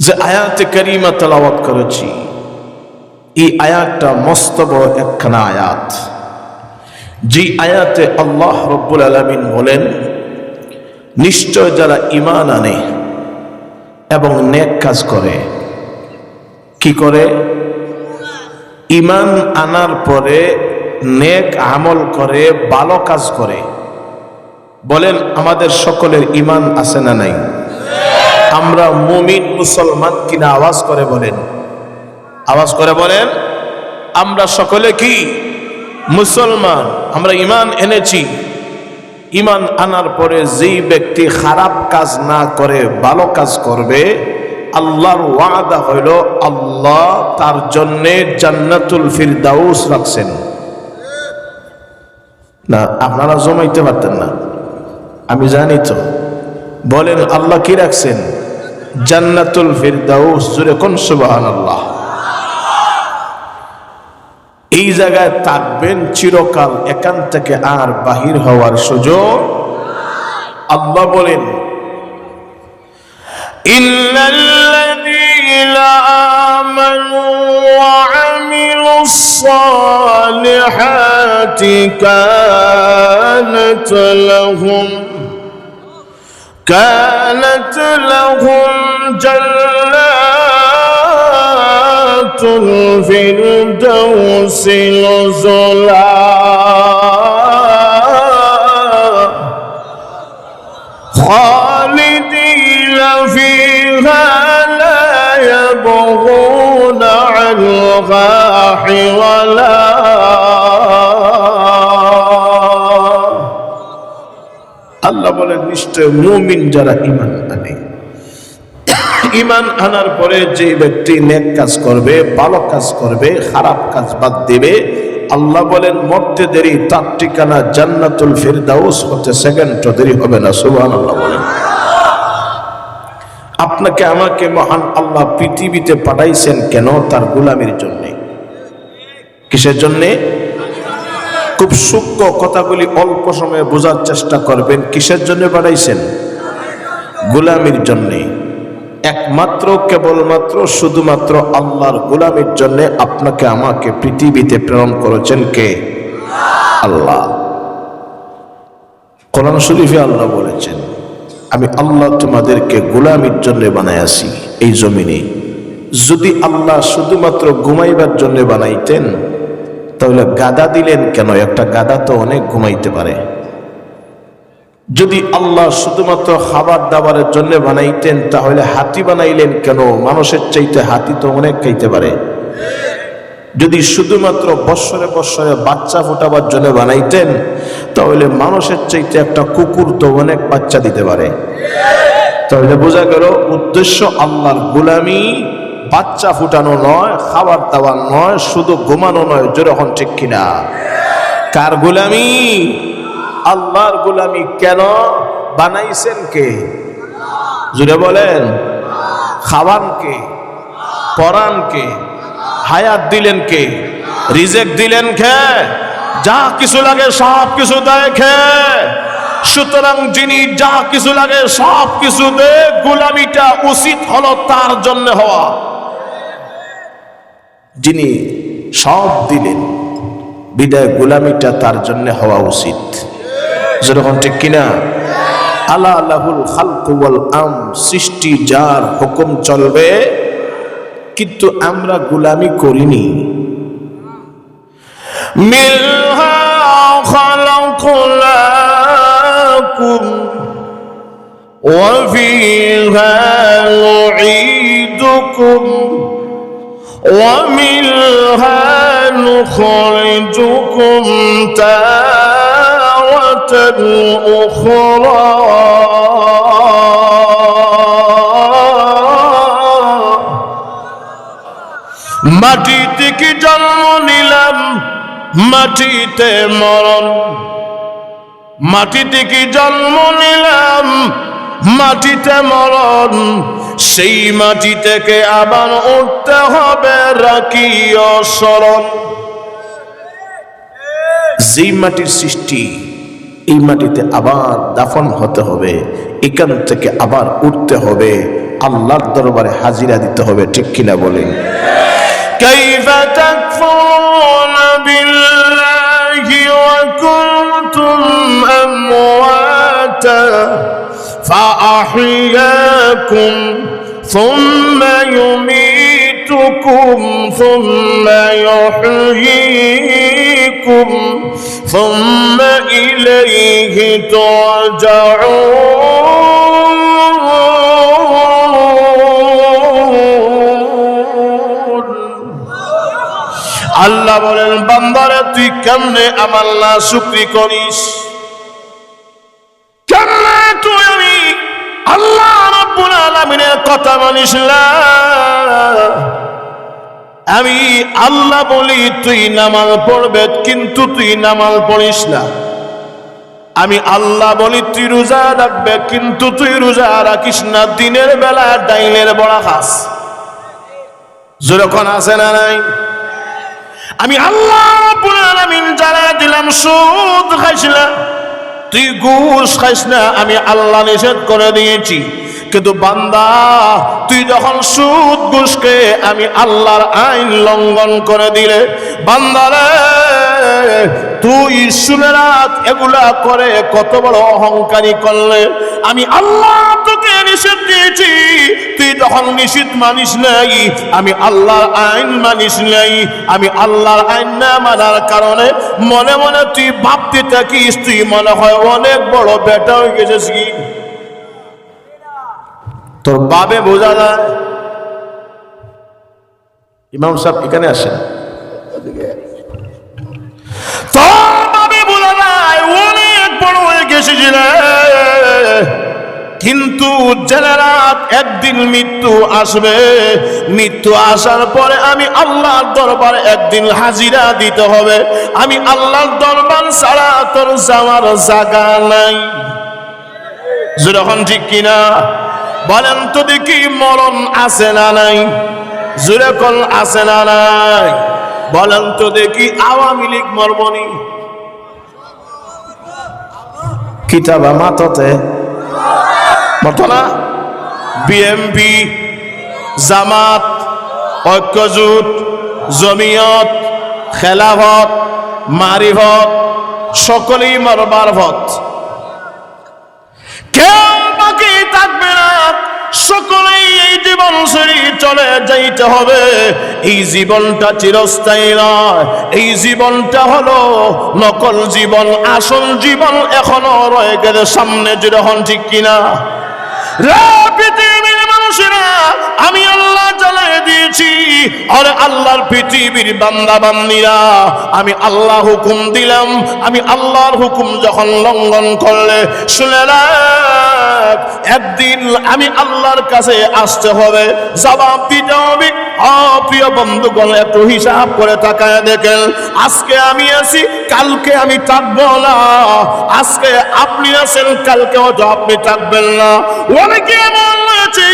যে আয়াতে কারিমা তেলাওয়াত করেছি, এই আয়াতটা মস্ত বড় একখানা আয়াত। যে আয়াতে আল্লাহ রব্বুল আলামিন বলেন, নিশ্চয় যারা ঈমান আনে এবং নেক কাজ করে। কি করে? ঈমান আনার পরে নেক আমল করে, ভালো কাজ করে। বলেন, আমাদের সকলের ঈমান আছে না নাই? আমরা মুমিন মুসলমান কিনা? আওয়াজ করে বলেন, আওয়াজ করে বলেন। আমরা সকলে কি মুসলমান? আমরা ঈমান এনেছি। ঈমান আনার পরে যেই ব্যক্তি খারাপ কাজ না করে ভালো কাজ করবে, আল্লাহর ওয়াদা হইল আল্লাহ তার জন্যে জান্নাতুল ফিরদাউস রাখছেন। না, আপনারা জমাইতে পারতেন না, আমি জানি তো। বলেন, আল্লাহ কি রাখছেন? জান্নাতুল ফিরদাউস। জোরে কোন সুবহানাল্লাহ। এই জায়গায় থাকবেন চিরকাল, এখান থেকে আর বাহির হওয়ার সুযোগ। আল্লাহ বলেন, ইল্লাল্লাযীনা আমানু ওয়া আমিলুস সালিহাতি কানাত লাহুম জান্নাতুল ফিরদাউসি নুজুলা খালিদিনা ফিহা লা ইয়াবগুনা আনহা হিওয়ালা। আল্লাহ বলেন, নিশ্চয় মুমিন যারা ঈমান আনে, ঈমান আনার পরে যে ব্যক্তি নেক কাজ করবে, ভালো কাজ করবে, খারাপ কাজ বাদ দিবে, আল্লাহ বলেন মরতে দেরি, তার ঠিকানা জান্নাতুল ফিরদাউস হতে সেকেন্ডও দেরি হবে না। সুবহানাল্লাহ বলেন। আপনাকে আমাকে মহান আল্লাহ পৃথিবীতে পাঠাইছেন কেন? তার গোলামির জন্যে। কিসের জন্যে? খুব সূক্ষ্ম কথাগুলি অল্প সময়ে বোঝার চেষ্টা করবেন। কিসের জন্য পাঠাইছেন? গোলামির জন্যে। একমাত্র, কেবলমাত্র, শুধুমাত্র আল্লাহর গোলামির জন্য আপনাকে আমাকে পৃথিবীতে প্রেরণ করেছেন কে? আল্লাহ। কোরআন শরীফে আল্লাহ বলেছেন, আমি আল্লাহ তোমাদেরকে গোলামির জন্য বানাইছি এই জমিনে। যদি আল্লাহ শুধুমাত্র ঘুমাইবার জন্য বানাইতেন তাহলে গাদা দিলেন কেন? একটা গাদা তো অনেক ঘুমাইতে পারে। যদি আল্লাহ শুধুমাত্র খাবার দাবারের জন্য বানাইতেন তাহলে হাতি বানাইলেন কেন? মানুষের চাইতে হাতি তো অনেক খাইতে পারে। যদি শুধুমাত্র বৎসরে বৎসরে বাচ্চা ফোটাবার জন্য বানাইতেন তাহলে মানুষের চাইতে একটা কুকুর তো অনেক বাচ্চা দিতে পারে। তাহলে বোঝা গেল উদ্দেশ্য আল্লাহর গোলামি, বাচ্চা ফুটানো নয়, খাবার দাবার নয়, শুধু ঘুমানো নয়। যেরকম ঠিক কিনা? কার গোলামি? আল্লাহর গোলামি। কেন বানাইছেন কে? জুড়ে বলেন। খাওয়ান কে? পরান কে? হায়াত দিলেন কে? রিজেক দিলেন কে? যা কিছু লাগে সব কিছু দেয় কে? সুতরাং যিনি যা কিছু লাগে সব কিছু দেয়, গোলামিটা উচিত হলো তার জন্য হওয়া। যিনি সব দিলেন বিদায় গোলামিটা তার জন্য হওয়া উচিত। যেরকম ঠিক কিনা? আলা লাহুল খালকু ওয়াল আমর, সৃষ্টি যার, হুকুম চলবে। কিন্তু আমরা গোলামি করিনি। মিনহা খালাকনাকুম ওয়া ফিহা নুঈদুকুম ওয়া মিনহা নুখরিজুকুম তারাতান উখরা। মাটি থেকে জন্ম নিলাম, মাটিতে মরণ। মাটি থেকে জন্ম নিলাম, মাটিতে মরণ। সেই মাটি থেকে আবার উঠতে হবে, রাখিও স্মরণ। যেই মাটির সৃষ্টি, এই মাটিতে আবার দাফন হতে হবে, এখান থেকে আবার উঠতে হবে। আল্লাহর দরবারে হাজিরা দিতে হবে, ঠিক কিনা বলেন? কাইফা তাকফুরুনা বিল্লাহি ওয়া কুনতুম আমওয়াতা ফাআহইয়াকুম সুম্মা ইউমীতুকুম সুম্মা ইউহয়ীকুম সুম্মা ইলাইহি তুরজাউন। আল্লাহ বলেন, বান্দারে তুই কেমনে আমার না শুকরি করিস? কেমনে তুই আমি আল্লাহ রাব্বুল আলামিনের কথা মানিস না? আমি আল্লাহ বলি তুই নামাজ পড়বে, কিন্তু তুই নামাজ পড়িস না। আমি আল্লাহ বলি তুই রোজা রাখবে, কিন্তু তুই রোজা রাখিস না। দিনের বেলা ডাইনের বড়া খাস, যেরকম আছে না নাই? আমি আল্লাহ রাব্বুল আলামিন জানা দিলাম সুদ খাইস না, তুই ঘুষ খাইস না, আমি আল্লাহ নিষেধ করে দিয়েছি। কিন্তু বান্দা তুই যখন সুদ ঘুষ খেয়ে আমি আল্লাহর আইন লঙ্ঘন করে দিলে, বান্দারে তুই শুনে রাখ, এগুলা করে কত বড় অহংকারী করলে। আমি আল্লাহ তোকে নিষেধ দিয়েছি, তুই যখন নিষেধ মানিস নাই, আমি আল্লাহর আইন মানিস নাই। আমি আল্লাহর আইন না মানার কারণে মনে মনে তুই ভাবতে থাকিস তুই মনে হয় অনেক বড় বেটা হয়ে গেছিস। কি তোর বাবে বোঝা যায়? ইমাম সাহেব এখানে আসেন। তোর বাবে বোঝা যায় অনেক বড় হয়ে গেছিস রে। কিন্তু জেনে রাখ, একদিন মৃত্যু আসবে। মৃত্যু আসার পরে আমি আল্লাহর দরবারে একদিন হাজিরা দিতে হবে। আমি আল্লাহর দরবার ছাড়া তোর যাওয়ার জায়গা নাই। যখন ঠিক কিনা বলেন তো দেখি, মরণ আছে না নাই? জোরে কোন আছে না নাই? বলেন তো দেখি, আওয়ামী লীগ মরবনি? কিতাবা মাততে মতো না? বিএমপি, জামাত, ঐক্যজোট, জমিয়ত, খেলাফত, মারিফত, সকলেই মরবার পথ। কেউ বাকি থাকবে না, সকলেই এই জীবন ছেড়ে চলে যাইতে হবে। এই জীবনটা চিরস্থায়ী নয়, এই জীবনটা হলো নকল জীবন। আসল জীবন এখনো রয়ে গেলে সামনে, যেরকম ঠিক কিনা? পৃথিবীর মানুষেরা আমি আল্লাহ জ্বালিয়ে দিয়েছি, আর আল্লাহর পৃথিবীর বান্দা বান্দিরা আমি আল্লাহ হুকুম দিলাম। আমি আল্লাহর হুকুম যখন লঙ্ঘন করলে, শুনে রাখ, একদিন আমি আল্লাহর কাছে আসতে হবে, জবাব দিতে হবে। প্রিয় বন্ধুগণ, একটু হিসাব করে তাকায় দেখেন, আজকে আমি আছি, কালকে আমি থাকবো না। আজকে আপনি আছেন, কালকে হয়তো আপনি থাকবেন না। অনেকে এমন আছে,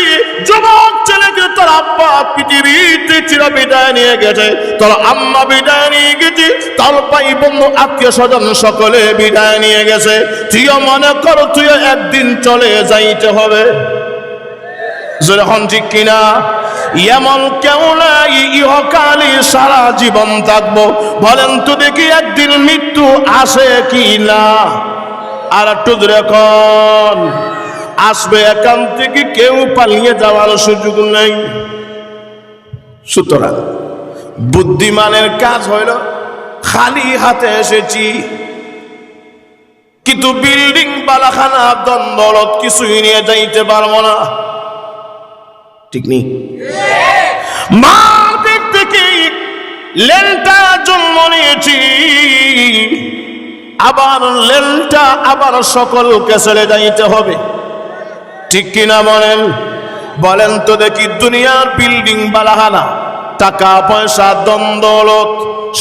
যুবক ছেলেকে তোর আব্বা পৃথিবীতে চির বিদায় নিয়ে গেছে, তোর আম্মা বিদায় নিয়ে গেছে, তোর ভাই বন্ধু আত্মীয় স্বজন সকলে বিদায় নিয়ে গেছে। তুইও মনে কর তুইও একদিন চলে যাইতে হবে। যখন ঠিক কিনা? এমন কেউ নাই ইহকালে সারা জীবন থাকবো। বলেন তো দেখি, একদিন মৃত্যু আসে কি না? আর একটু দেখুন, আসবে, এখান থেকে কেউ পালিয়ে যাওয়ার সুযোগ নেই। সুতরাং বুদ্ধিমানের কাজ হইল, খালি হাতে এসেছি, কিন্তু বিল্ডিং বালাখানা দ্বন্দ্বলত কিছুই নিয়ে যাইতে পারবো না। ঠিক নেই? মার পেট থেকে লেলটা জন্ম নিয়েছি, আবার লেলটা আবার সকলকে ছেড়ে যাইতে হবে। ঠিক কিনা বলেন? বলেন তো দেখি, দুনিয়ার বিল্ডিং বালাখানা, টাকা পয়সা দ্বন্দ্বলত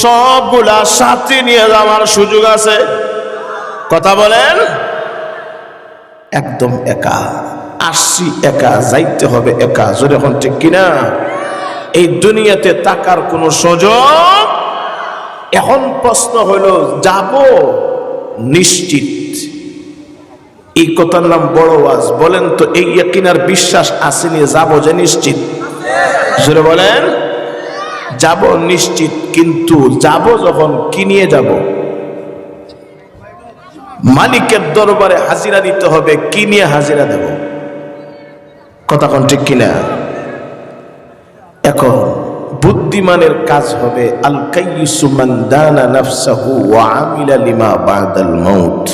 সবগুলা সাথে নিয়ে যাওয়ার সুযোগ আছে? কথা বলেন। একদম একা আসছি, একা যাইতে হবে, একা। যখন ঠিক কিনা? এই দুনিয়াতে টাকার কোনো সুযোগ। এখন প্রশ্ন হলো, যাব নিশ্চিত? এই কথার নাম বড় ওয়াজ। বলেন তো এই ইয়াকিন আর বিশ্বাস আসেনি যাবো যে নিশ্চিত? জোরে বলেন। যাব নিশ্চিত, কিন্তু যাব যখন কি নিয়ে যাব? মালিকের দরবারে হাজিরা দিতে হবে, কি নিয়ে হাজিরা দেব? কথা কোন ঠিক কিনা? এখন বুদ্ধিমানের কাজ হবে আল কাইয়িসু মান দানা নাফসাহু ওয়া আমিলা লিমা বাদাল মাউত।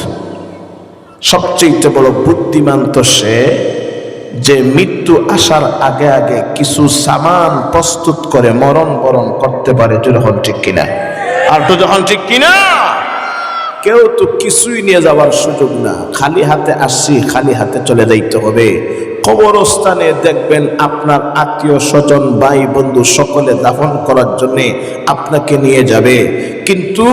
সবচেয়ে বড় বুদ্ধিমান তো সে যে মৃত্যু আসার আগে আগে কিছু সামান প্রস্তুত করে মরণ বরণ করতে পারে। যখন ঠিক কিনা? আর তো যখন ঠিক কিনা? কেউ তো কিছুই নিয়ে যাওয়ার সুযোগ না। খালি হাতে আসছি, খালি হাতে চলে যাইতে হবে। কবরস্থানে দেখবেন আপনার আত্মীয় স্বজন ভাই বন্ধু সকলে দাফন করার জন্য আপনাকে নিয়ে যাবে, কিন্তু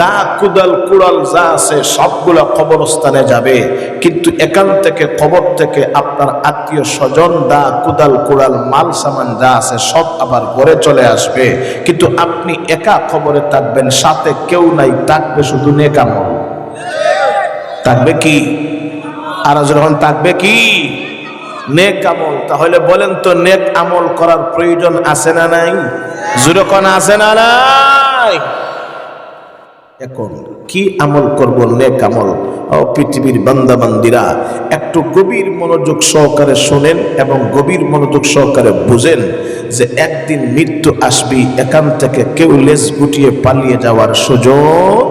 দা কুদাল কুড়াল যা আছে সবগুলা কবরস্থানে যাবে, কিন্তু এখান থেকে কবর থেকে আপনার আত্মীয় স্বজন দা কুদাল কুড়াল মাল সামান যা আছে সব আবার ঘরে চলে আসবে, কিন্তু আপনি একা কবরে থাকবেন, সাথে কেউ নাই, থাকবে শুধু নেক আমল। থাকবে কি? আর যখন থাকবে কি? নেক আমল। তাহলে বলেন তো নেক আমল করার প্রয়োজন আছে না নাই? জোরে কোন আছে না নাই? এখন কি আমল করব? নেক আমল। ও পৃথিবীর বান্দা বান্দিরা, একটু গভীর মনোযোগ সহকারে শোনেন এবং গভীর মনোযোগ সহকারে বুঝেন যে একদিন মৃত্যু আসবে, এখান থেকে কেউ লেজ গুটিয়ে পালিয়ে যাওয়ার সুযোগ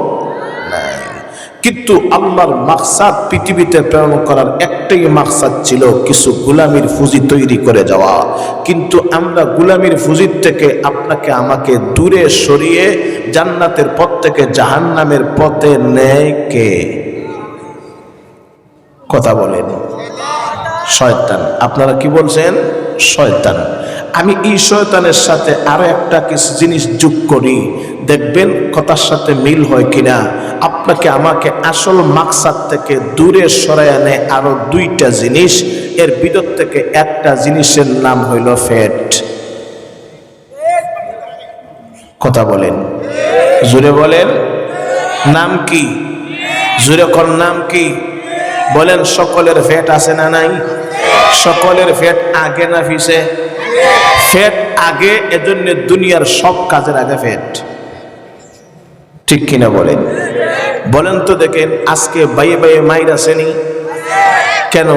নাই। কিন্তু আল্লাহর মাকসাদ পৃথিবীতে প্রেরণ করার একটাই মাকসাদ ছিল, কিছু গোলামির ফুজি তৈরি করে যাওয়া। কিন্তু আমরা গোলামির ফুজির থেকে আপনাকে আমাকে দূরে সরিয়ে জান্নাতের পথ থেকে জাহান্নামের পথে নেয় কে? কথা বলেন। শয়তান। আপনারা কি বলছেন? শয়তান। আমি এই শয়তানের সাথে আরো একটা কিছু জিনিস যোগ করি, দেখবেন কথার সাথে মিল হয় কিনা। আপনাকে আমাকে আসল মাকসাদ থেকে দূরে সরায় নেয় আরো দুইটা জিনিস। এর ভিতর থেকে একটা জিনিসের নাম হইল ফ্যাট। কথা বলেন, জোরে বলেন। নাম কি? জোরে কোন নাম কি? বলেন। সকলের ফ্যাট আছে না নাই? সকলের ফ্যাট আগে না পিছে? ফ্যাট আগে, এজন্য দুনিয়ার সব কাজের আগে ফ্যাট। ঠিক কিনা বলেন? বলেন তো দেখেন, আজকে বাইয়ে বাইয়ে মাইর আসেনি কেন?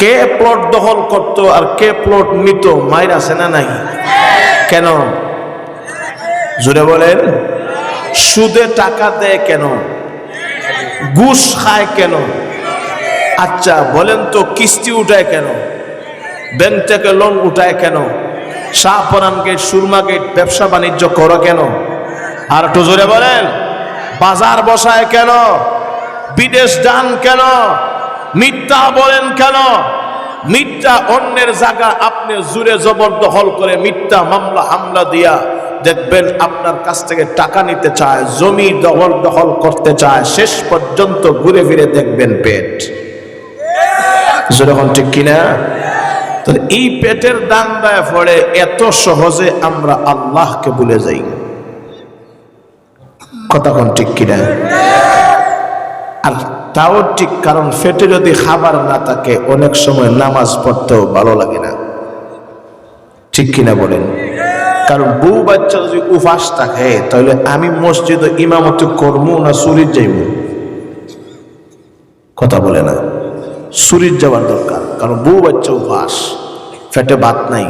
কে প্লট দখল করতো আর কে প্লট নিত, মাইর আছে না নাই? কেন? জোরে বলেন। সুদে টাকা দেয় কেন? ঘুষ খায় কেন? আচ্ছা বলেন তো, কিস্তি উঠায় কেন? ব্যাংক থেকে লোন উঠায় কেন? শাহপরান গেট, সুরমা গেট ব্যবসা বাণিজ্য করো কেন? আর একটু জোরে বলেন। বাজার বসায় কেন? বিদেশ যান কেন? মিথ্যা বলেন কেন? মিথ্যা অন্যের জায়গা আপনি জুড়ে জবরদখল করে মিথ্যা মামলা হামলা দিয়া দেখবেন আপনার কাছ থেকে টাকা নিতে চায়, জমি দখল করতে চায়, শেষ পর্যন্ত ঘুরে ফিরে দেখবেন পেট। যখন ঠিক কিনা? তো এই পেটের দান দেয় পড়ে এত সহজে আমরা আল্লাহকে ভুলে যাই। কথা কোন ঠিক কিনা? আর তাও ঠিক, কারণ পেটে যদি খাবার না থাকে অনেক সময় নামাজ পড়তেও ভালো লাগে না। ঠিক কিনা বলেন? কারণ বউ বাচ্চা যদি উপাস থাকে তাহলে আমি মসজিদে ইমামতি করবো না চুরির যাইব? কথা বলে না। চুরির যাওয়ার দরকার, কারণ বউ বাচ্চা উপাস, পেটে ভাত নাই।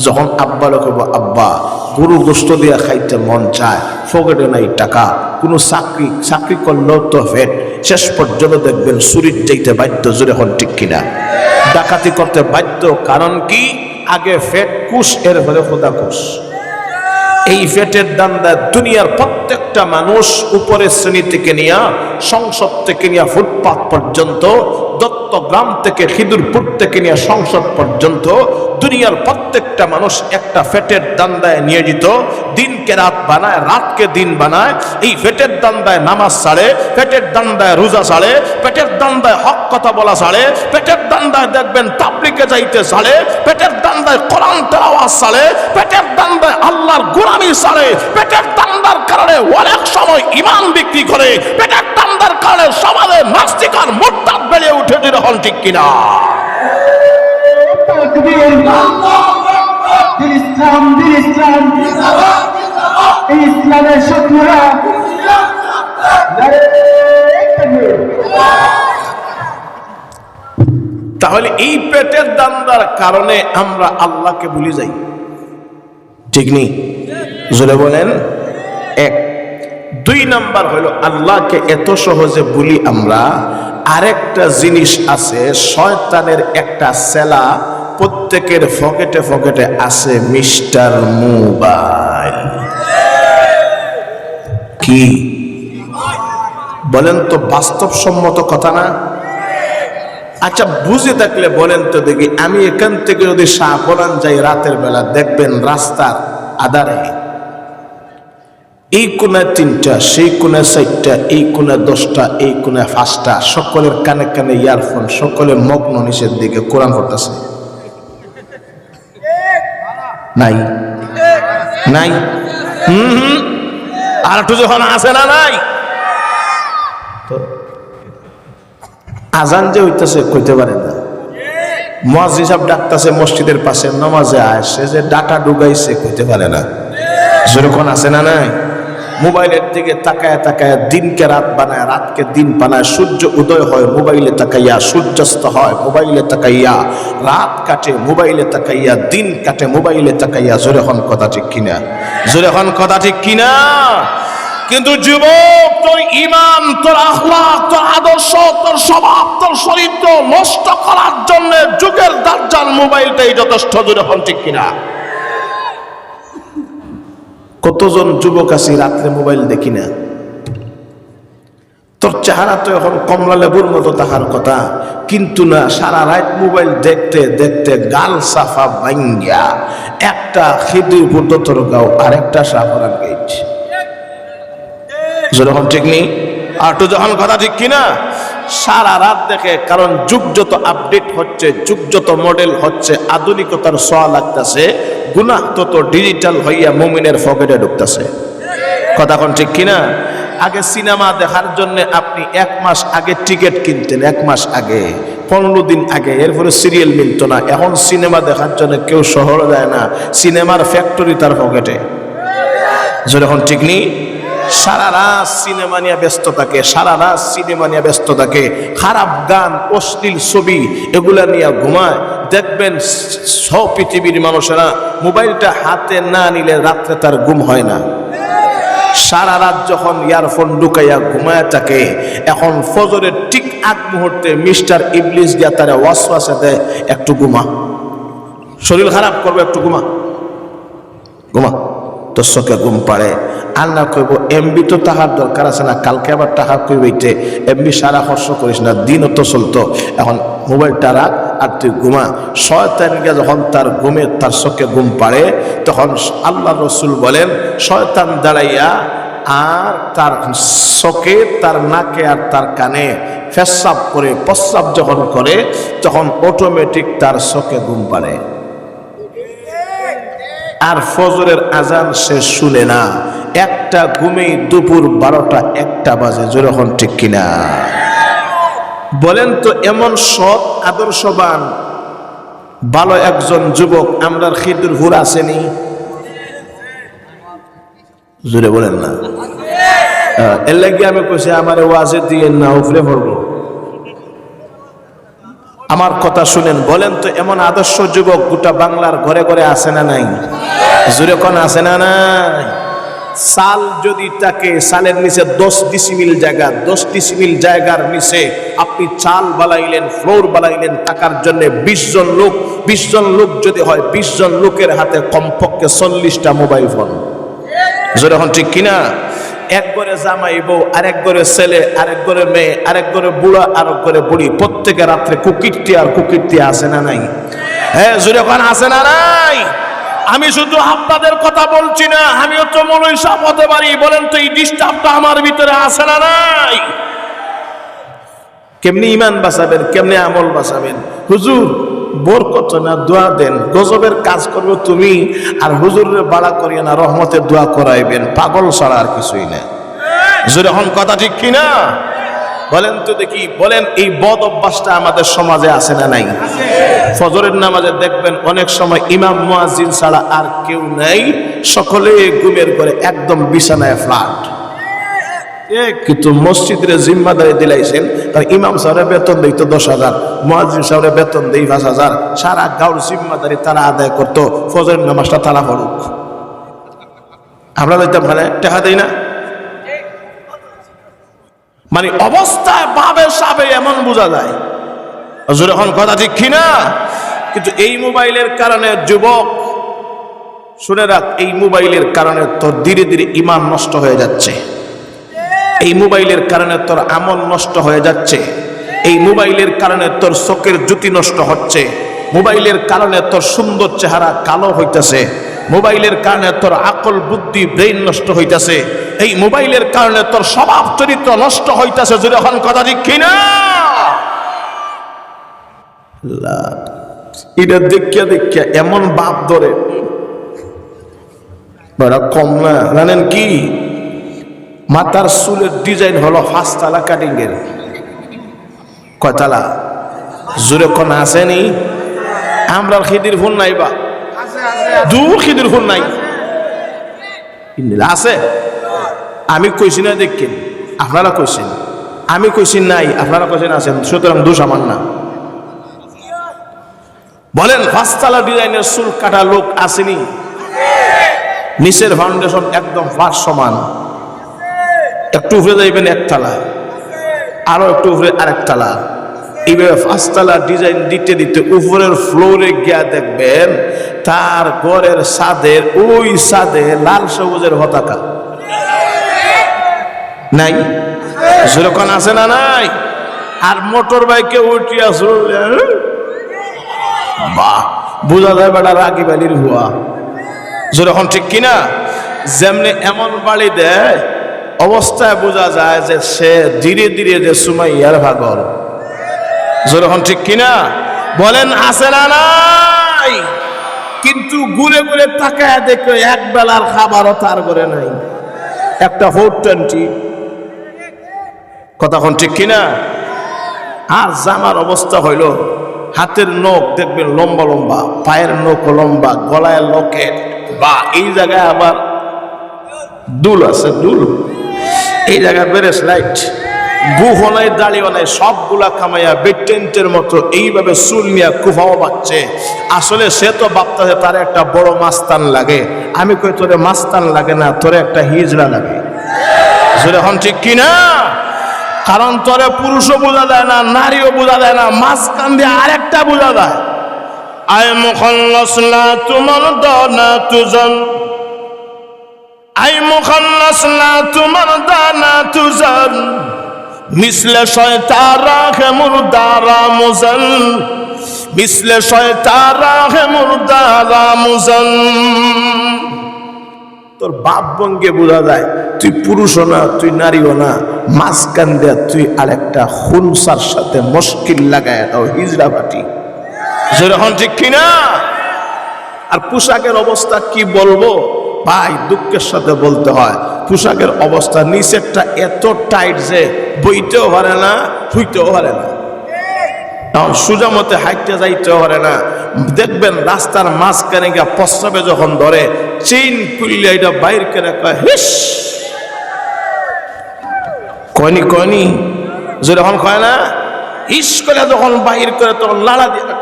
যখন আব্বা লোকে আব্বা গরু গোস্ত দিয়া খাইতে মন চায়, পকেটে নাই টাকা, কোনো চাকরি করলেও তো ফেট, শেষ পর্যন্ত দেখবেন চুরির যাইতে বাধ্য। জোরে হন ঠিক কিনা? ডাকাতি করতে বাধ্য। কারণ কি? আগে ফেট কুশ, এর ফলে খোদা কুশ। এই ফেটের দান্দা দুনিয়ার প্রত্যেকটা মানুষ, উপরের শ্রেণী থেকে নিয়ে সংসদ থেকে নিয়ে ফুটপাত পর্যন্ত, দত্তগ্রাম থেকে খিদুরপুর থেকে নিয়ে সংসদ পর্যন্ত দুনিয়ার প্রত্যেকটা মানুষ একটা ফেটের দান্দায় নিয়োজিত। দিনকে রাত বানায়, রাতকে দিন বানায়। এই ফেটের দান্দায় নামাজ ছাড়ে, পেটের দান্দায় রোজা ছাড়ে, পেটের দান্দায় হক কথা বলা ছাড়ে, পেটের দান্দায় দেখবেন তাবলিগে যাইতে ছাড়ে, পেটের দান্দায় কোরআন তেলাওয়াত ছাড়ে, পেটের দান্দায় আল্লাহর গোলামি ছাড়ে, পেটের দান্দার কারণে অনেক সময় ঈমান বিক্রি করে, পেটের দান্দার দান্দার কারণে সমাজে নাস্তিক আর মুরতাদ বেড়ে উঠেছে, যখন ঠিক কিনা? তাকবীর, দিন ইসলাম, দিন ইসলাম, এই ইসলামের শত্রুরা নারে তাকবীর। তাহলে এই পেটের দান্দার কারণে আমরা আল্লাহকে ভুলে যাই, ঠিক নেই? জোরে বলেন। এক। দুই নাম্বার হলো আল্লাহকে এত সহজে ভুলি আমরা, আরেকটা জিনিস আছে, শয়তানের একটা সেলা প্রত্যেকের পকেটে পকেটে আছে, মিস্টার মোবাইল। কি বলেন তো, বাস্তবসম্মত কথা না? আচ্ছা, বুঝে থাকলে বলেন তো দেখি, আমি এখান থেকে যদি শাহপরান যাই রাতের বেলা, দেখবেন রাস্তার আধারে এই কোণায় 3টা, সেই কোণায় 4টা, এই কোণায় 10টা, এই কোণায় 5টা, সকলের কানে কানে ইয়ারফোন, সকলে মগ্ন নিচের দিকে কোরআন পড়তেছে। নাই নাই আর একটু যখন আসে না, নাই তো আজান যে হইতেছে কইতে পারে না, মুয়াজ্জিন সাহেব ডাকতেছে মসজিদের পাশে নামাজে আয়, সে যে ডাটা ডুগাইছে কইতে পারে না। যেরকম আছে না নাই? মোবাইলের দিকে তাকায় তাকায় দিনকে রাত বানায়, রাতকে দিন বানায়, সূর্য উদয় হয় মোবাইলে তাকাইয়া, সূর্যাস্ত হয় মোবাইলে তাকাইয়া, রাত কাটে মোবাইলে তাকাইয়া, দিন কাটে মোবাইলে তাকাইয়া। জোরে হন কথা ঠিক কিনা? জোরে হন কথা ঠিক কিনা? কিন্তু যুবক, তোর ঈমান, তোর আখলাক, তোর আদর্শ, তোর স্বভাব, তোর চরিত্র নষ্ট করার জন্য যুগের দাজ্জাল মোবাইলটাই যথেষ্ট। জোরে হন ঠিক কিনা? কতজন যুবক আছি রাত্রে মোবাইল দেখি না? তোর চেহারা তো এখন কমলা লেবুর মতো তাহার কথা, কিন্তু না, সারা রাত মোবাইল দেখতে দেখতে গাল সাফা ভাঙ্গিয়া একটা খিদির বুদ্ধ তোর গাও, আরেকটা সাফরান গেছে। যখন ঠিক নেই আর তো যখন কথা ঠিক কিনা? সারা রাত দেখে, কারণ যুগ যত আপডেট হচ্ছে, যুগ যত মডেল হচ্ছে, আধুনিকতার ছোঁয়া লাগতেছে, গুনাহ তত ডিজিটাল হইয়া মুমিনের পকেটে ঢুকতেছে। কথা কোন ঠিক কিনা? আগে সিনেমা দেখার জন্য আপনি 1 মাস আগে টিকিট কিনতেন, 1 মাস আগে, 15 দিন আগে, এরপরে সিরিয়াল মিলত না। এখন সিনেমা দেখার জন্য কেউ শহরে যায় না, সিনেমার ফ্যাক্টরি তার পকেটে। যখন ঠিক নেই, সারা রাত সিনেমা নিয়ে ব্যস্ত থাকে, সারা রাত সিনেমা নিয়ে ব্যস্ত থাকে, খারাপ গান, অশ্লীল ছবি এগুলা নিয়ে ঘুমায়। দেখবেন সব পৃথিবীর মানুষেরা মোবাইলটা হাতে না নিলে রাত্রে তার ঘুম হয় না। সারা রাত যখন ইয়ারফোন ঢুকাইয়া ঘুমায় থাকে, এখন ফজরের ঠিক আগ মুহূর্তে মিস্টার ইবলিস দিয়া তারা ওয়াসওয়াসা দেয়, একটু ঘুমা, শরীর খারাপ করবে, একটু ঘুমা ঘুমা। তোর চোখে ঘুম পাড়ে। আর না কইব এমবি তো টাকার দরকার আছে না, কালকে আবার টাকা কইবইতে, এমবি সারা খরচ করিস না, দিনও তো চলতো, এখন মোবাইলটা রাখ আর তুই ঘুমা। শয়তানকে যখন তার ঘুমে তার চোখে ঘুম পাড়ে, তখন আল্লাহ রসুল বলেন, শয়তান দাঁড়াইয়া আর তার চোখে, তার নাকে আর তার কানে পেশাব করে, প্রস্রাব যখন করে, তখন অটোমেটিক তার চোখে ঘুম পাড়ে। আর ফজরের আজান সে শুনে না, একটা ঘুমেই দুপুর 12টা 1টা বাজে। যখন ঠিক কিনা বলেন তো? এমন সৎ আদর্শবান ভালো একজন যুবক আমরা খিদুর হুর আসেনি? জোরে বলেন না। এর লাগে আমি কইছি আমার ওয়াজে দিয়ে না, উপরে পড়বো। আমার কথা শুনেন, বলেন তো এমন আদর্শ যুবক গোটা বাংলার ঘরে ঘরে আছে না নাই? জোরে কোন আছে না নাই? সাল যদি তাকে, সালের নিচে 10 ডিসিমিল জায়গা, 10 ডিসিমিল জায়গার নিচে আপনি চাল বানাইলেন, ফ্লোর বানাইলেন, টাকার জন্য 20 জন লোক, 20 জন লোক যদি হয়, 20 জন লোকের হাতে কমপক্ষে 40টা মোবাইল ফোন। জোরে এখন ঠিক কিনা? এক ঘরে জামাই বউ, আরেক ঘরে ছেলে, আরেক ঘরে মেয়ে, আরেক ঘরে বুড়া, আরেক ঘরে বুড়ি, প্রত্যেকের রাত্রে কুকীর্তি আর কুকীর্তি আছে না নাই? হ্যাঁ, জোরে এখন আছে না নাই? আমি শুধু আপনাদের কথা বলছি না, আমিও তো মৌলভী সাহেব হতে পারি। বলেন তো এই ডিস্টার্বটা আমার ভিতরে আছে না নাই? কেমনি ইমান বাঁচাবেন, কেমনি আমল বাঁচাবেন? হুজুর বরকত না দোয়া দেন, গজবের কাজ করবে তুমি, আর হুজুরের বাড়া করিয়ে না, রহমতের দোয়া করাইবেন, পাগল ছাড়া আর কিছুই না। যখন কথা ঠিক কিনা? বলেন তো দেখি, বলেন এই বদ অভ্যাসটা আমাদের সমাজে আছে না নাই? ফজরের নামাজে দেখবেন অনেক সময় ইমাম মুয়াজ্জিন ছাড়া আর কেউ নাই, সকলে ঘুমের ঘরে একদম বিছানায় ফ্ল্যাট। কিন্তু মসজিদের জিম্মাদারি দিলাইছেন, কারণ ইমাম সাহেবের বেতন দেই তো 10,000, মুয়াজ্জিন সাহেবের বেতন দেই 5,000, সারা গাঁওর জিম্মাদারি তারা আদায় করতো, ফজরের নামাজটা তারা পড়ুক। আমরা বলতাম মানে টাকা দেই না, মানে অবস্থায় ভাবে সাবে এমন বোঝা যায়। যখন কথা ঠিক কিনা? কিন্তু এই মোবাইলের কারণে যুবক শুনে রাখ, এই মোবাইলের কারণে তোর ধীরে ধীরে ঈমান নষ্ট হয়ে যাচ্ছে, এই মোবাইলের কারণে তোর আমল নষ্ট হয়ে যাচ্ছে, এই মোবাইলের কারণে তোর চোখের জ্যোতি নষ্ট হচ্ছে, মোবাইলের কারণে তোর সুন্দর চেহারা কালো হইতেছে, মোবাইলের কারণে তোর আকল বুদ্ধি ব্রেইন নষ্ট হইতেছে, এই মোবাইলের কারণে তোর স্বভাব চরিত্র নষ্ট হইতেছে। যদি এখন কথা ঠিক কিনা? এটা দেখিয়া দেখিয়া এমন বাপ ধরে বড় কম না, জানেন কি? মাথার চুলের ডিজাইন হলো 5 তালা কাটিং এর। কয়তালা? জোরে কোন আসেনি? আমরা খিদির ফোন নাই বা দূর খিদির ফোন নাই আছে। আমি কইছি না দেখেন, আপনারা কইছেন, আমি কইছি নাই, আপনারা কইছেন আছেন, সুতরাং দোষ আমার না। বলেন 5 তালা ডিজাইনের চুল কাটা লোক আসেনি? নিচের ফাউন্ডেশন একদম ফার্স্ট সমান, একটু উপরে যাইবেন 1 তালা, আরো একটু উপরে আরেক তালা, এইভাবে 5 তালা ডিজাইন দিতে দিতে উপরের ফ্লোরে গিয়া দেখবেন তার ঘরের ছাদের ওই ছাদে লাল সবুজের পতাকা নাই? যেরকম আছে না নাই? আর মোটর বাইকে উঠিয়া চললে বাহ, বোঝা যায় বেটা রাগি বালির হুয়া। যেরকম ঠিক কিনা? যেমনি এমন বাড়ি দেয় অবস্থায় বোঝা যায় যে সে ধীরে ধীরে যে সুমাইয়ার পাগল। যেরকম ঠিক কিনা? বলেন আছে না নাই? কিন্তু ঘুরে ঘুরে তাকায় দেখো এক বেলার খাবারও তার ঘরে নাই, একটা 420। কথাখন ঠিক কিনা? আর জামার অবস্থা হইল হাতের নখ দেখবেন লম্বা লম্বা, পায়ের নখ লম্বা, গলায় লকেট, বা এই জায়গায় আবার দুল আছে, দুল এই জায়গায় বেরেস লাইট, গুহ নাই, দাড়িও নাই, সবগুলা কামাইয়া বেটেন্টের মতো এইভাবে চুল নিয়ে কুফাও পাচ্ছে। আসলে সে তো ভাবতেছে তার একটা বড় মাস্তান লাগে। আমি কই তোরে মাস্তান লাগে না, তোরে একটা হিজড়া লাগে। যেরকম ঠিক কিনা? কারণ তোরে পুরুষও বোঝা যায় না, নারীও বোঝা যায় না, মাঝখান দিয়ে আরেকটা বোঝা যায়। আয় মুখাল্লাস লা তুমার দানা তুজান, আয় মুখাল্লাস লা তুমার দানা তুজান, মিসলে শয়তারা হে মুরদারা মুজান, মিসলে শয়তারা হে মুরদারা মুজান। তোর বাপ বঙ্গে বোঝা যায় তুই পুরুষও না, তুই নারীও না, মাঝখান দেয়া তুই আরেকটা খুনসার সাথে মুশকিল লাগায় দাও, হিজড়া পাটি। যেরকম ঠিক কিনা? আর পোশাকের অবস্থা কি বলবো ভাই, দুঃখের সাথে বলতে হয় পোশাকের অবস্থা নিচেরটা এত টাইট যে বইতেও পারে না, শুইতেও পারে না, তখন সোজা মতে হাইটে যাইতেও পারে না। দেখবেন রাস্তার মাঝখানে গিয়া প্রস্রাবে যখন ধরে চেইন খুললে এটা বাইর করে কয় হিস, কয়নি কয়নি, যখন কয় না হিস করে যখন বাইর করে তখন লাড়া দিয়ে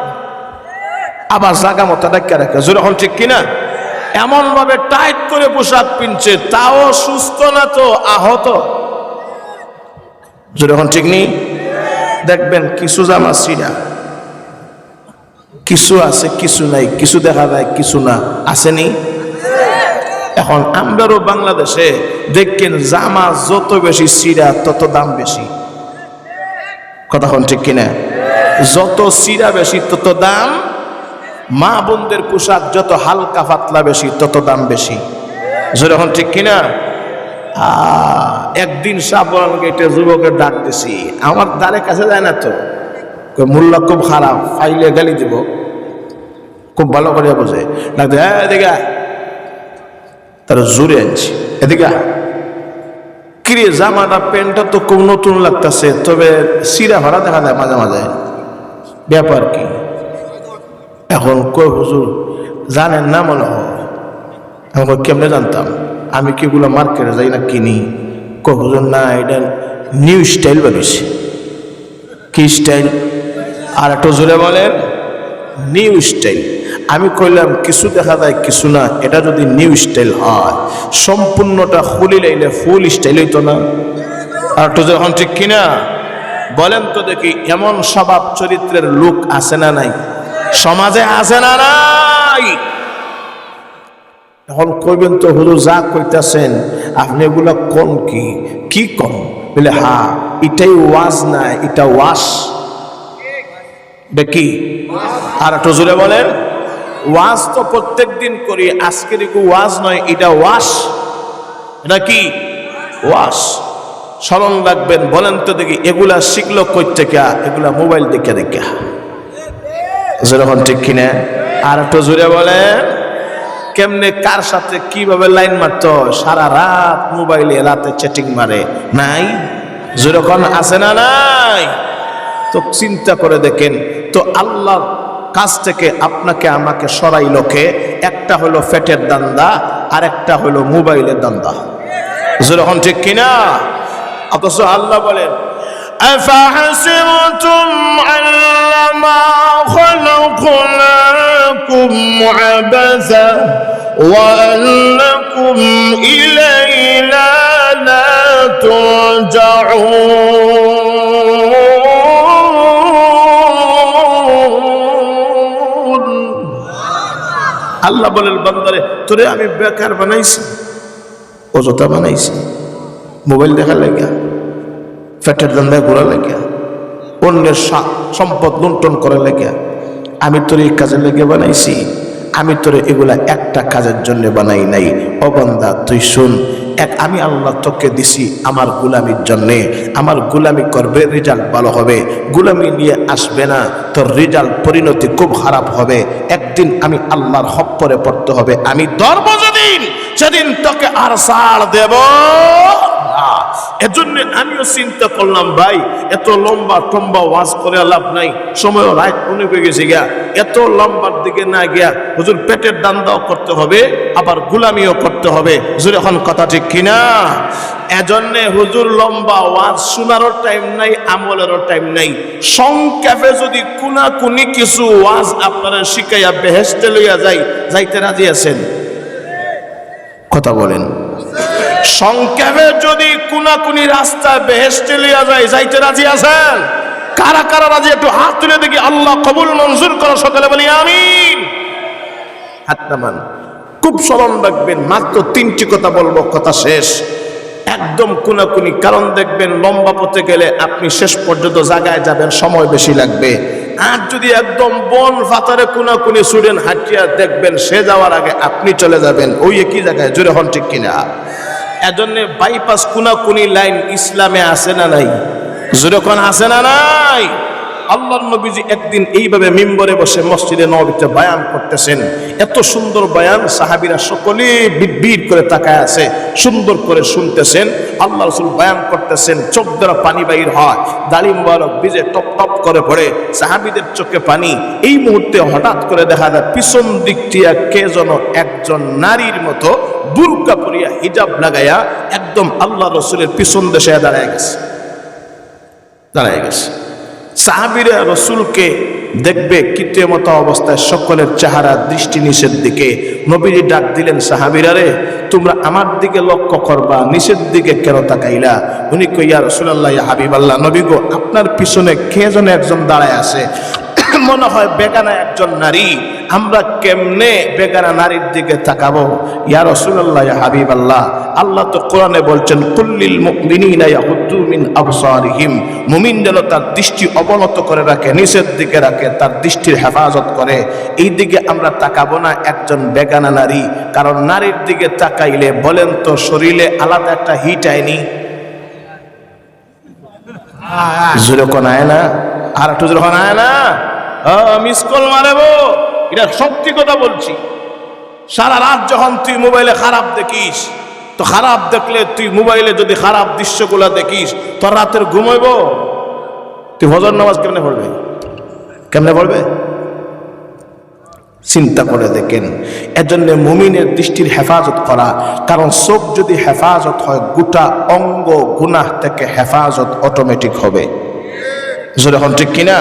আবার জাগা মতো ডাক্কা রাখে। যখন ঠিক কিনা? এমন ভাবে টাইট করে পোশাক পিনছে, তাও সুস্থ না তো আহত। যখন ঠিক নেই দেখবেন কিছু জামা ছিঁড়া, কিছু আছে কিছু নাই, কিছু দেখা যায় কিছু না, আসেনি? এখন আমরাও বাংলাদেশে দেখেন জামা যত বেশি ছিঁড়া তত দাম বেশি। কথা ঠিক কিনা? যত ছিঁড়া বেশি তত দাম, মা বোনদের পোশাক যত হালকা পাতলা বেশি তত দাম বেশি। যখন ঠিক কিনা? একদিন সাবরান গেটে যুবকের ডাক দিছি, আমার দ্বারে কাছে যায় না তো, মূল্য খুব খারাপ, ফাইলে গালি দিব, খুব ভালো করে বোঝে ডাক দে, এদিকে তার জোরে আনছি, এদিকে কিরে জামাটা প্যান্টটা তো খুব নতুন লাগতেছে, তবে সিরা ভাড়া দেখা যায় মাঝে মাঝে, ব্যাপার কি? এখন কই হুজুর জানেন না মনে হয়। এখন কেমনে জানতাম? আমি কি এগুলো মার্কেটে যাই না কিনি? কই হুজুর না, এটা নিউ স্টাইল বানিয়েছে। কি স্টাইল? আর একটু জোরে বলেন, নিউ স্টাইল। আমি কইলাম কিছু দেখা যায় কিছু না, এটা যদি নিউ স্টাইল হয় সম্পূর্ণটা খুলি লাইলে ফুল স্টাইল হইতো না? আর একটু যখন ঠিক কিনা বলেন তো দেখি, এমন স্বভাব চরিত্রের লোক আছে না নাই? সমাজে আছে না নাই? এখন কইবেন তো হুজুর যা কইতাছেন আপনি এগুলা কোন কি কম? বলে হ্যাঁ, এটাই ওয়াজ না, এটা ওয়াশ। দেখি আর একটু জোরে বলেন। ওয়াজ তো প্রত্যেক দিন করি, আজকের ওয়াজ নয়, এটা ওয়াশ। এটা কি? ওয়াশ। স্মরণ রাখবেন। বলেন তো দেখি এগুলা শিখলো কই থেকে? এগুলা মোবাইল দেখে দেখে। যেরকম ঠিক কিনা? আর একটু জোরে বলেন। কেমনে কার সাথে কিভাবে লাইন মারতো? সারা রাত মোবাইলে রাতে চ্যাটিং মারে নাই? যেরকম আছে না নাই? তো চিন্তা করে দেখেন তো, আল্লাহর কাছ থেকে আপনাকে আমাকে সরাইলো কে? একটা হলো ফেটের দান্দা, আর একটা হলো মোবাইলের দান্দা। যেরকম ঠিক কিনা? অথচ আল্লাহ বলেন أفحسبتم أنما خلقناكم عبثا وأنكم إلينا لا ترجعون। আল্লাহ বলেন বান্দারে, তোরে আমি বেকার বানাইছি, অযথা বানাইছি, মোবাইল দেখার লাগিয়া, ফ্যাটের দান্দায় ঘোরা লাগিয়া, অন্যের সম্পদ লুণ্ঠন করার লাগিয়া। আমি তোর এই কাজের লেগে বানাইছি? আমি তোরে এগুলা একটা কাজের জন্য বানাই নাই। ও বান্দা তুই শুন, আমি আল্লাহ তোকে দিছি আমার গুলামির জন্যে। আমার গুলামি করবে, রেজাল্ট ভালো হবে। গুলামি নিয়ে আসবে না, তোর রেজাল্ট পরিণতি খুব খারাপ হবে। একদিন আমি আল্লাহর হপ্পরে পড়তে হবে। আমি ধর্ম যেদিন, সেদিন তোকে আর ছাড় দেব না। এজন্য আমিও চিন্তা করলাম, ভাই এত লম্বা টম্বা ওয়াজ করে লাভ নাই, সময় রাত অনেক হয়ে গেছে গিয়া, এত লম্বার দিকে না গিয়া হুজুর পেটের দান্দাও করতে হবে, আবার গুলামিও করতে হবে। হুজুর এখন কথা ঠিক কিনা? এজন্যে হুজুর লম্বা ওয়াজ শোনারও টাইম নাই, আমলেরও টাইম নাই। সংক্ষেপে যদি কুনাকুনি কিছু ওয়াজ আপনারা শিখাইয়া বেহেশতে লইয়া যাইতে রাজি আছেন? কথা বলেন। সংক্ষেপে যদি কুনাকুনি রাস্তায় বেহেশতে লইয়া যাইতে রাজি আছেন? কারা কারা রাজি? একটু হাত তুলে দেখি। আল্লাহ কবুল মঞ্জুর করো, সকালে বলি আমিন। হাত নামান। খুব স্মরণ রাখবেন, মাত্র 3টি কথা বলবো, কথা শেষ। একদম কুনাকুনি, কারণ দেখবেন লম্বা পথে গেলে আপনি শেষ পর্যন্ত জায়গায় যাবেন, সময় বেশি লাগবে। আর যদি একদম বন ফাতারে কুনাকুনি স্টুডেন্ট হাঁটিয়া দেখবেন, সে যাওয়ার আগে আপনি চলে যাবেন ওই একই জায়গায়। জোরে হন ঠিক কিনা? এজন্য বাইপাস কুনাকুনি লাইন ইসলামে আছে না নাই? জোরে কোন আছে না নাই? আল্লাহর নবীজি একদিন এইভাবে মিম্বরে বসে মসজিদে নববীতে বয়ান করতেছেন। এত সুন্দর বয়ান, সাহাবীরা সকলে বিড়বিড় করে তাকায় আছে, সুন্দর করে শুনতেছেন। আল্লাহ রাসূল বয়ান করতেছেন, চোখ দ্বারা পানি বাইর হয়, দাড়ি মুবারক ভিজে টপ টপ করে পড়ে, সাহাবীদের চোখে পানি। এই মুহূর্তে হঠাৎ করে দেখা যায় পিছন দিক দিয়ে কে যেন একজন নারীর মতো বুরকা পরিয়া হিজাব লাগাইয়া একদম আল্লাহ রাসূলের পিছন দেশে দাঁড়ায় গেছে। সাহাবীরা রসুলকে দেখবে কিতেমত অবস্থায়, সকলের চেহারা দৃষ্টি নিচের দিকে। নবীজি ডাক দিলেন, সাহাবীরা রে, তোমরা আমার দিকে লক্ষ্য করবা, নিচের দিকে কেন তাকাইলা? উনি কই, ইয়া রাসূলুল্লাহ, ইয়া হাবিবাল্লাহ, নবী গো, আপনার পিছনে কে যেন একজন দাঁড়ায় আছে, মনে হয় বেগানা একজন নারী। আমরা কেমনে বেগানা নারীর দিকে তাকাবো? ইয়া রাসূলুল্লাহ, ইয়া হাবিবাল্লাহ, আল্লাহ তো কোরআনে বলছেন, কুল্লিল মুমিনিনা ইয়াগুদ্দু মিন আবসারিহিম, মুমিন যেন তার দৃষ্টি অবনত করে রাখে, নিচের দিকে রাখে, তার দৃষ্টির হেফাজত করে। এই দিকে আমরা তাকাবো না একজন বেগানা নারী, কারণ নারীর দিকে তাকাইলে বলেন তো শরীরে আলাদা একটা হিট আয়নি? জোরে কোন আয় না? আর একটু জোরে কোন আয় না? মিস কল মারেবো, এটা সত্যি কথা বলছি। সারা রাত যখন তুই মোবাইলে খারাপ দেখিস, তো খারাপ দেখলে তুই মোবাইলে যদি খারাপ দৃশ্যগুলা দেখিস তোর রাতের ঘুমাইব, তুই ফজর নামাজ কেমনে পড়বে? কেমনে পড়বে? চিন্তা করে দেখেন। এজন্য মুমিনের দৃষ্টির হেফাজত করা, কারণ চোখ যদি হেফাজত হয় গোটা অঙ্গ গুনাহ থেকে হেফাজত অটোমেটিক হবে। যখন ঠিক কিনা?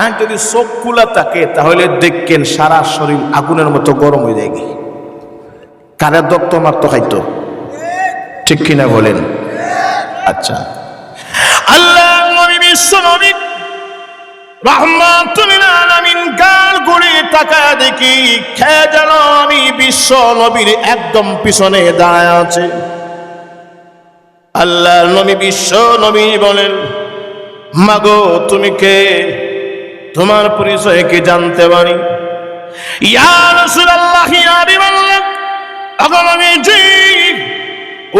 আর যদি চোখ খোলা থাকে তাহলে দেখেন সারা শরীর আগুনের মতো গরম হয়ে যায়। কারের দক্ত মারত খাইতো, ঠিক কিনা বলেন? আচ্ছা, আল্লাহ নবী বিশ্ব নবী রাহমাতুল আলামিন গাল ঘুরে তাকায় দেখি খেয়ে যেন আমি বিশ্ব নবীর একদম পিছনে দাঁড়ায় আছে। আল্লাহ নবী বিশ্ব নবী বলেন, মাগো তুমি কে? তোমার পরিচয় কি জানতে পারি? ইয়া রাসূলুল্লাহ, ইয়া হাবিবাল্লাহ, নবীজি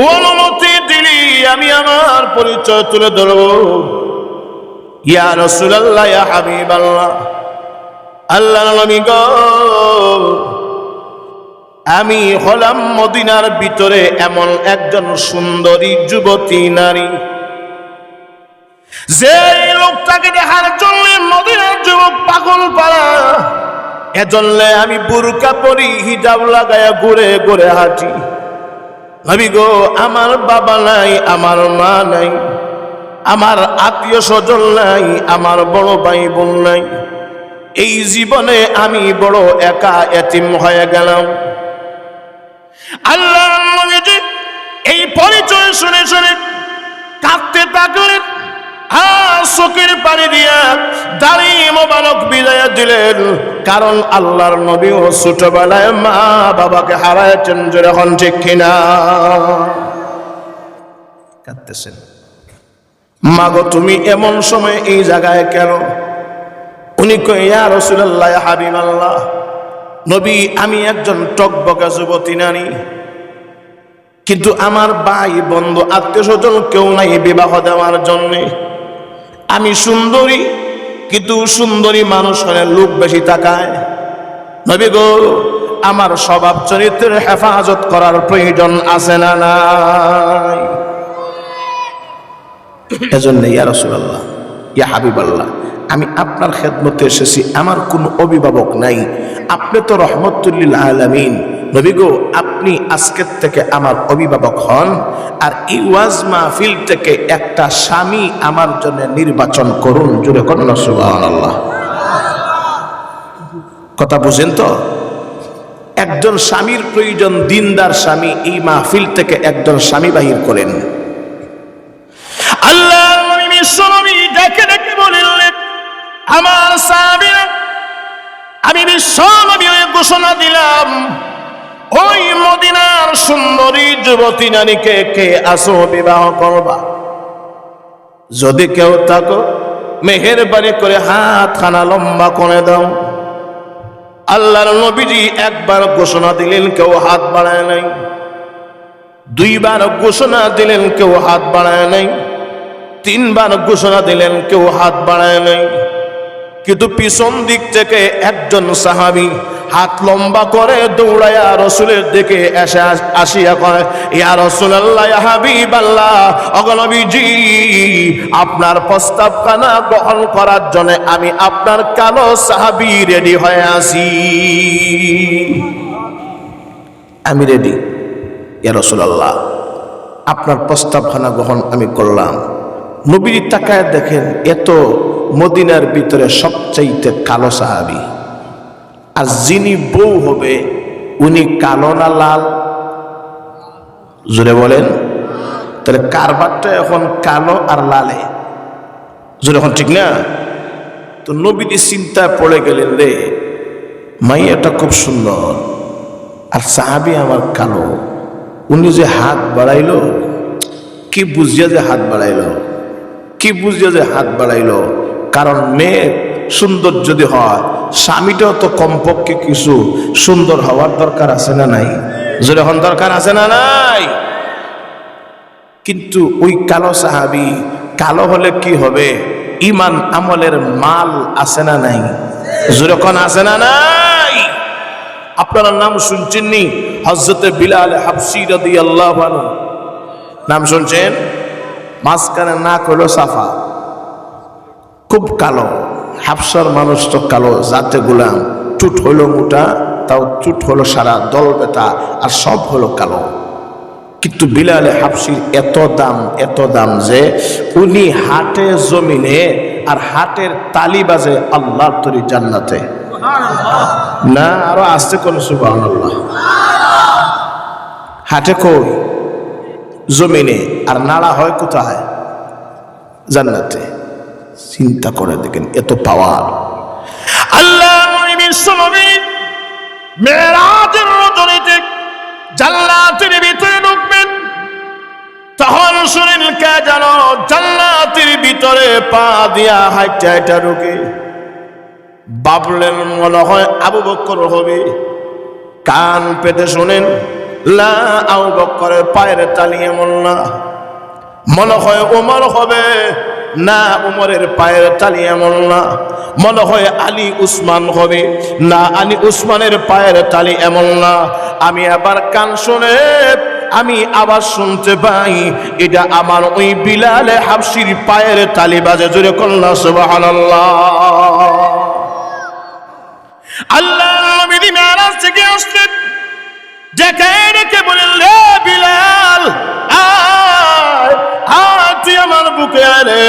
অনুমতি দিলি আমি আমার পরিচয় তুলে ধরবো। ইয়া রাসূলুল্লাহ, ইয়া হাবিবাল্লাহ, আল্লাহর নবী গো, আমি হলাম মদিনার ভিতরে এমন একজন সুন্দরী যুবতী নারী, যে লোকটাকে দেখার জন্য মদিনার যুবক পাগল পাড়া। এজন্য আমি বুরকা পরি, হিজাব লাগায়া ঘুরে ঘুরে হাঁটি। নবী গো, আমার বাবা নাই, আমার মা নাই, আমার আত্মীয় স্বজন নাই, আমার বড় ভাই বোন নাই। এই জীবনে আমি বড় একা এতিম হয়ে গেলাম। আল্লাহ নবীজি এই পরিচয় শুনে শুনে কাঁদতে থাকলেন, আর চোখের পানি দিয়া দাড়ি মোবারক বিদায় দিলেন। কারণ আল্লাহর নবীও ছোটবেলায় মা বাবাকে হারাইছেন। যখন ঠিক কিনা? কাঁদতেছেন। মাগো তুমি এমন সময় এই জায়গায় কেন? উনি কই, ইয়া রাসূলুল্লাহ, ইয়া হাবিবাল্লাহ, নবী আমি একজন টকবকা যুবতী নারী, কিন্তু আমার ভাই বন্ধু আত্মীয় স্বজন কেউ নাই বিবাহ দেওয়ার জন্যে। আমি সুন্দরী, কিন্তু সুন্দরী মানুষ হলে লোক বেশি তাকায়। নবী গো, আমার স্বভাব চরিত্রের হেফাজত করার প্রয়োজন আছে না নাই? এজন্য ইয়া রাসূলুল্লাহ, ইয়া হাবিবাল্লাহ, আমি আপনার খেদমতে এসেছি। আমার কোনো অভিভাবক নাই, আপনি তো রহমতুল লিল আলামিন। নবী গো, আপনি আজকের থেকে আমার অভিভাবক হন, আর এই ওয়াজ মাহফিল থেকে একটা স্বামী আমার জন্য নির্বাচন করুন। জোরে করুন সুবহানাল্লাহ। কথা বুঝেন তো? একজন স্বামীর প্রয়োজন, দিনদার স্বামী। এই মাহফিল থেকে একজন স্বামী বাহির করেন। আল্লাহ নবী বিশ্ব নবী ডেকে ডেকে বললেন, আমার সাহাবীরা, আমি বিশ্ব নবী ঘোষণা দিলাম, ওই মদিনার সুন্দরী যুবতী নারীকে কে আসো বিবাহ করবা? যদি কেউ থাকো মেহেরবানি করে হাত খানা লম্বা করে দাও। আল্লাহর নবীজি একবার ঘোষণা দিলেন, কেউ হাত বাড়ায় নাই। দুইবার ঘোষণা দিলেন, কেউ হাত বাড়ায় নাই। তিনবার ঘোষণা দিলেন, কেউ হাত বাড়ায় নাই। কিন্তু পিছন দিক থেকে একজন সাহাবী হাত লম্বা করে দৌড়ায়া রসুলের দিকে এসে আসিয়া কয়, ইয়া রাসূলুল্লাহ, ইয়া হাবিবাল্লাহ, ওগো নবীজি, আপনার প্রস্তাবখানা গ্রহণ করার জন্য আমি আপনার কালো সাহাবী রেডি হয়ে আছি। আমি রেডি ইয়া রাসূলুল্লাহ, আপনার প্রস্তাবখানা গ্রহণ আমি করলাম। নবীর তাকায় দেখেন, এত মদিনার ভিতরে সবচাইতে কালো সাহাবী, আর যিনি বউ হবে উনি কালো না লাল? জোরে বলেন। তাহলে কারবারটা এখন কালো আর লালে, জোরে এখন ঠিক না? তো নবীজি চিন্তায় পড়ে গেলেন, রে মাইয়াটা খুব সুন্দর আর সাহাবী আমার কালো, উনি যে হাত বাড়াইলো, কি বুঝিয়া যে হাত বাড়াইলো, কি বুঝিয়া যে হাত বাড়াইলো? কারণ মেয়ে সুন্দর যদি হয়, স্বামীটাও তো কমপক্ষে কিছু সুন্দর হওয়ার দরকার আছে না নাই? যখন দরকার আছে না নাই? কিন্তু ওই কালো সাহাবী, কালো হলে কি হবে? ইমান আমলের মাল আছে না নাই? যখন আছে না নাই? আপনারা নাম শুনছেননি? হযরতে বিলাল হাবশী রাদিয়াল্লাহু আনহু নাম শুনছেন? মাঝখানে নাক হলো সাফা, খুব কালো। হাবশার মানুষ তো কালো জাতে গোলাম, চুট হলো মোটা, তাও চুট হলো সারা দল বেটা, আর সব হলো কালো। কিন্তু বিলাল হাবশীর এত দাম যে উনি হাটে জমিনে আর হাটের তালি বাজে আল্লাহর তৈরি জান্নাতে। না আরো আসতে কোন সুবহানাল্লাহ। হাটে কই? জমিনে। আর নাড়া হয় কোথায়? জান্নাতে। চিন্তা করে দেখেন এত পাওয়ার। আল্লাহ মেরাজের রজনীতে জান্নাতের ভিতরে ঢুকবেন, তখন শুনেন কে যেন জান্নাতের ভিতরে পা দিয়া হাইটা হাইটা ঢুকে। বাবলেন মনে হয় আবু বকর হবে। কান পেতে শোনেন, লা আবু বকরের পায়ের তালি এমন না। মনে হয় ওমর হবে, না উমরের পায়ের তালি এমন না। মনে হয় আলী উসমান হবে, না আলী উসমানের পায়ের তালি এমন না। আমি আবার কান শুনে আমি আবার শুনতে পাই এটা আমার ওই বিলাল হাবশীর পায়ের তালি বাজে। জোরে কন্যা সুবহানাল্লাহ। আল্লাহ নবী মেরাজ থেকে আসলেন, ডেকে ডেকে বলেন, রে বিলাল তুই আমার বুকে আরে।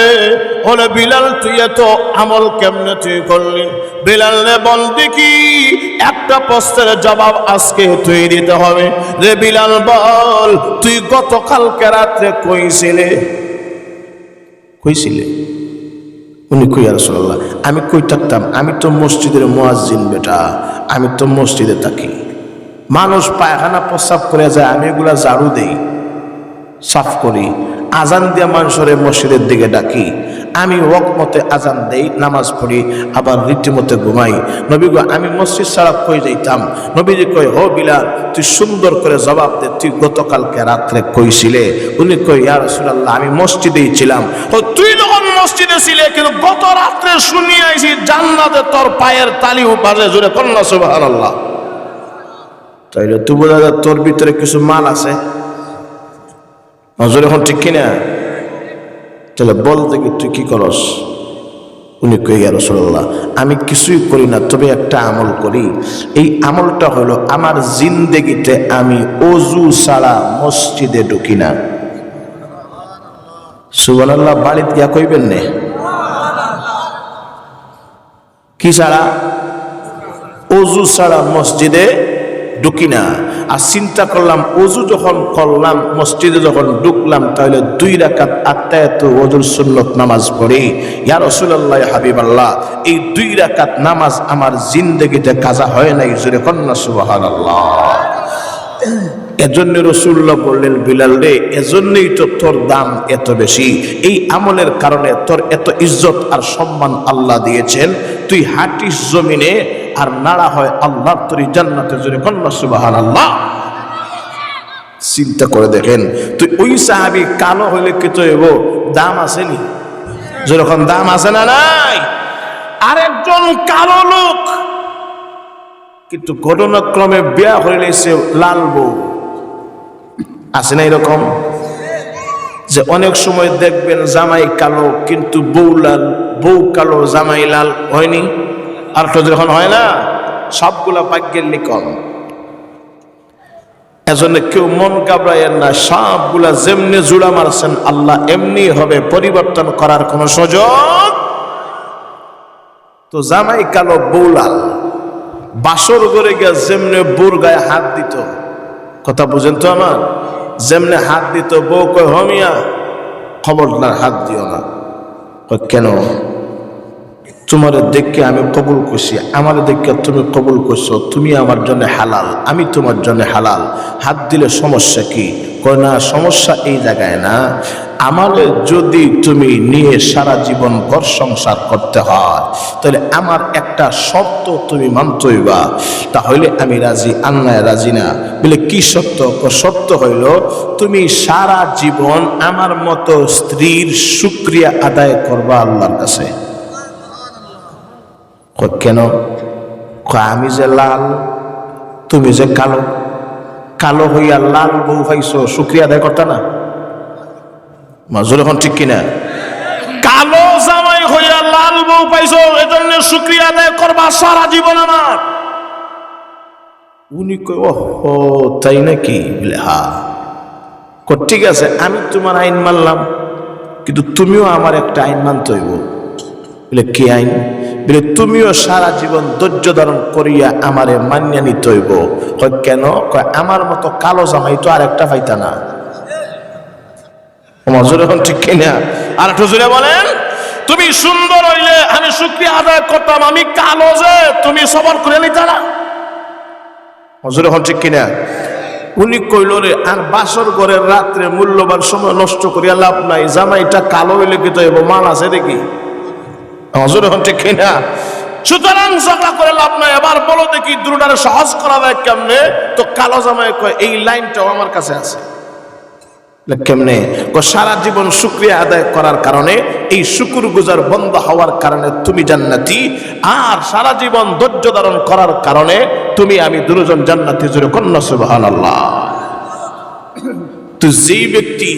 ওরে বিলাল তুই এত আমল কেমনে তুই করলি? বিলাল রে বল দেখি, একটা প্রশ্নের জবাব আজকে তুই দিতে হবে। রে বিলাল বল, তুই গতকালকে রাত্রে কইছিলে? উনি কই ইয়া রাসূলুল্লাহ? আমি কই থাকতাম? আমি তো মসজিদের মুয়াজ্জিন বেটা, আমি তো মসজিদে থাকি। মানুষ পায়খানা প্রস্রাব করে যায়, আমি এগুলা ঝাড়ু দেই, সাফ করি। আজান দিয়া মানুষের মসজিদের দিকে ডাকি, আমি ওয়াক্ত মতে আজান দেই, নামাজ পড়ি, আবার রীতিমতে ঘুমাই। নবী গো আমি মসজিদ ছাড়া কই যাইতাম? নবীজি কই, হো বিলাল তুই সুন্দর করে জবাব দে, তুই গতকালকে রাত্রে কইছিলে? উনি কই, ইয়া রাসূলুল্লাহ আমি মসজিদেই ছিলাম। ও তুই যখন মসজিদে ছিলে, কিন্তু গত রাত্রে শুনি আইছি জান্নাতে তোর পায়ের তালিও বাজে। জোরে কন্যা সুবহানাল্লাহ। তাইলে তুই বোঝা যায় তোর ভিতরে কিছু মাল আছে। নজর এখন ঠিক কিনা? তাহলে বল দেখি তুই কি করস? উনি কই, ইয়া রাসূলুল্লাহ আমি কিছুই করি না, তবে একটা আমল করি। এই আমলটা হলো আমার জিন্দেগিতে আমি ওযু ছাড়া মসজিদে ঢুকি না। সুবহানাল্লাহ। বাড়িতে গিয়া কইবেন নে কি ছাড়া? ওযু ছাড়া মসজিদে ঢুকি না। আর চিন্তা করলাম ওযু যখন করলাম, মসজিদে যখন ঢুকলাম, তাহলে 2 রাকাত আত্তায়াতুল ওযুর সুন্নত নামাজ পড়ি। ইয়া রাসূলুল্লাহ হাবিবাল্লাহ, এই 2 রাকাত নামাজ আমার জিন্দেগিতে কাজা হয় নাই। জোরে কন্যা সুবহানাল্লাহ। এজন্য রাসূলুল্লাহ বললেন, বিলাল রে এজন্যই তো তোর দাম এত বেশি। এই আমলের কারণে তোর এত ইজ্জত আর সম্মান আল্লাহ দিয়েছেন। তুই হাঁটিস জমিনে আর নাড়া হয় আল্লাহর তৈরি জান্নাতে। জোরে কন্যা সুবহানাল্লাহ। চিন্তা করে দেখেন, তুই ওই সাহাবী কালো হইলে কি তো এবো দাম আসেনি? যেরকম দাম আছে না নাই? আরেকজন কালো লোক, কিন্তু ঘটনাক্রমে বিয়া হইলে সে লাল বউ। আছে না এরকম? যে অনেক সময় দেখবেন জামাই কালো কিন্তু বউ লাল, বউ কালো জামাই লাল, হয়নি? আর তো যখন হয় না, সবগুলা ভাগ্যের লিখন। এজন্য কেউ মন ঘাবড়ায়েন না, সবগুলা যেমনি জুড়া মারছেন আল্লাহ এমনি হবে, পরিবর্তন করার কোন সুযোগ। তো জামাই কালো বউ লাল, বাসর করে গিয়ে যেমনি বউর গায়ে হাত দিত, কথা বুঝেন তো আমার? যেমনি হাত দিত, বউ কয় হমিয়া খবরদার হাত দিও না। কেন? তোমার দেখে আমি কবুল করছি, আমার দেখে তুমি কবুল করছো, তুমি আমার জন্য হালাল, আমি তোমার জন্য হালাল, হাত দিলে সমস্যা কি? কয় না, সমস্যা এই জায়গায় না, আমারে যদি তুমি নিয়ে সারা জীবন ঘর সংসার করতে হয়, তাহলে আমার একটা শর্ত তুমি মানতইবা, তাহলে আমি রাজি, আন্নায় রাজি না। বলে কি শর্ত? শর্ত হইল তুমি সারা জীবন আমার মতো স্ত্রীর শুকরিয়া আদায় করবা আল্লাহর কাছে। কেন? আমি যে লাল, তুমি যে কালো কালো হইয়া লাল বউ পাইছো, শুক্রিয়া আদায় করতা না? মাজুর এখন ঠিক কিনা? কালো জামাই হইয়া লাল বউ পাইছো, এজন্য শুকরিয়া আদায় করবা সারা জীবন আমার। উনি কই ও তাই নাকি? বলে হা। ঠিক আছে, আমি তোমার আইন মানলাম, কিন্তু তুমিও আমার একটা আইন মানতে হইব। বলে কি আইন? বলে তুমিও সারা জীবন ধৈর্য ধারণ করিয়া আমারে মানিয়া নিতে হইব। কয় কেন? কয় আমার মতো কালো জামাই তো আর একটা পাইতা না। মজুর এখন ঠিক কিনা? আর একটু জোরে বলেন। তুমি সুন্দর হইলে আমি শুকরিয়া আদায় করতাম, আমি কালো যে তুমি সবর করে নিতা না। মজুর এখন ঠিক কিনা? উনি কইল রে আর বাসর ঘরের রাত্রে মূল্যবান সময় নষ্ট করিয়া লাভ নাই, জামাইটা কালো হইলে কি তো মাল আছে দেখি। মজুর এখন ঠিক কিনা? সুতরাং ঝগড়া করে লাভ নাই। এবার বলো দেখি দুটারে সহজ করা যায় কেমনে? তো কালো জামাই কয় এই লাইনটাও আমার কাছে আছে। কেমনে? সারা জীবন শুকরিয়া আদায় করার কারণে, এই শুকুর গুজার বন্ধ হওয়ার কারণে তুমি জান্নাতি, আর সারা জীবন ধৈর্য ধারণ করার কারণে তুমি আমি দুজন জান্নাতি। জোরে কন্যা সুবহানাল্লাহ। তো যেই ব্যক্তি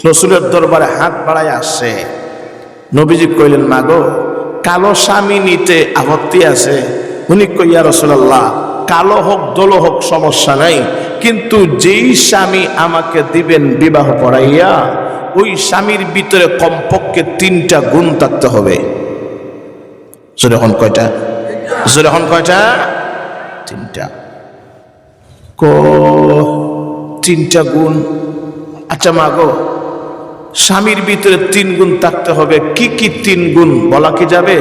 রাসূলের দরবারে হাত বাড়ায় আসে, নবীজি কইলেন মাগো কালো স্বামী নিতে আপত্তি আছে? উনি কই ইয়া রাসূলুল্লাহ কালো হোক দোলো হোক সমস্যা নাই, কিন্তু যেই স্বামী আমাকে দিবেন বিবাহ পড়াইয়া, ওই স্বামীর ভিতরে কমপক্ষে 3টা গুণ থাকতে হবে। যেরকম কয়টা? যেরকম কয়টা? 3টা। 3টা গুণ। আচ্ছা মাগো স্বামীর ভিতরে 3 গুণ থাকতে হবে, কি কি 3 গুণ বলা কি যাবে?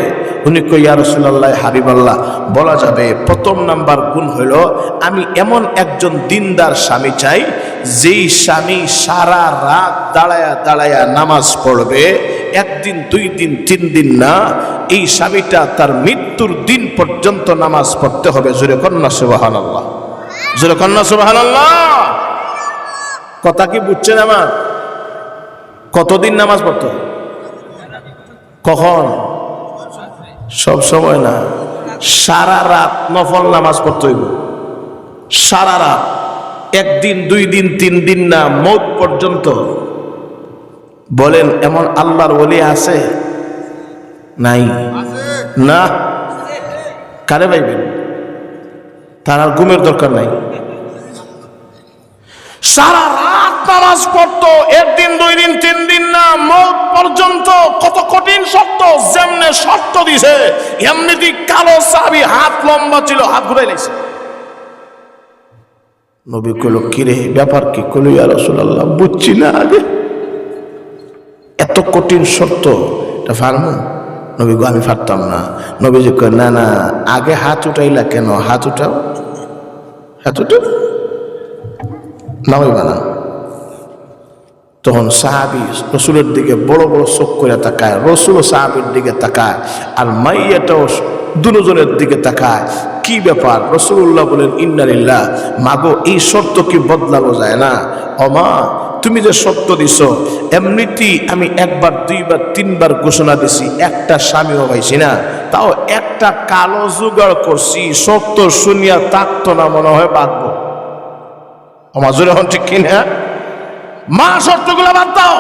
উনি কই ইয়া রাসূলুল্লাহ হাবিবাল্লাহ বলা যাবে। প্রথম নাম্বার গুণ হইল আমি এমন একজন দিনদার স্বামী চাই, যেই স্বামী সারা রাত দাঁড়ায়া দাঁড়ায়া নামাজ পড়বে, 1 দিন 2 দিন 3 দিন না, এই স্বামীটা তার মৃত্যুর দিন পর্যন্ত নামাজ পড়তে হবে। জোরে কন্যা সুবহানাল্লাহ। জোরে কন্যা সুবহানাল্লাহ। কথা কি বুঝছেন আমার? কতদিন নামাজ পড়তো? কখন? সব সময় না, সারা রাত নফল নামাজ পড়তে হইব। সারা রাত, 1 দিন 2 দিন 3 দিন না, মওত পর্যন্ত। বলেন এমন আল্লাহর ওলি আছে? নাই না? কারে পাইবেন? তার আর ঘুমের দরকার নাই। সারা রাত নামাজ পড়তো, 1 দিন 2 দিন 3 দিন না, মওত পর্যন্ত। কত কঠিন শর্ত! যেমনে শর্ত দিছে এমনিতেই কালো সাহাবী হাত লম্বা ছিল, হাত ঘুরাই লাইছে। নবী কইল কিরে ব্যাপার কি? কইল ইয়া রাসূলুল্লাহ বুঝছি না আগে, এত কঠিন শর্ত এটা ফারমু? নবী গো আমি পারতাম না। নবীজি কয় না না, আগে হাত উঠাইলা কেন? হাত উঠাও, হাত উঠাও, নামাইবা না। তখন সাহাবী রসুলের দিকে বড় বড় চোখ করে তাকায়, রসুল সাহাবীর দিকে তাকায়, আর মাইয়াটাও দুজনের দিকে তাকায়। কি ব্যাপার? রাসূলুল্লাহ বলেন ইন্না লিল্লাহ। মাগো এই শর্ত কি বদলানো যায় না? ওমা তুমি যে শর্ত দিছো, এমনিতেই আমি 1 বার 2 বার 3 বার ঘোষণা দিছি, একটা স্বামীও পাইছি না, তাও একটা কালো জোগাড় করছি, শর্ত শুনিয়া থাকতো না মনে হয় বাঁধবো। মাজুর এখন ঠিক কিনা? মা শর্তগুলো বাদ দাও।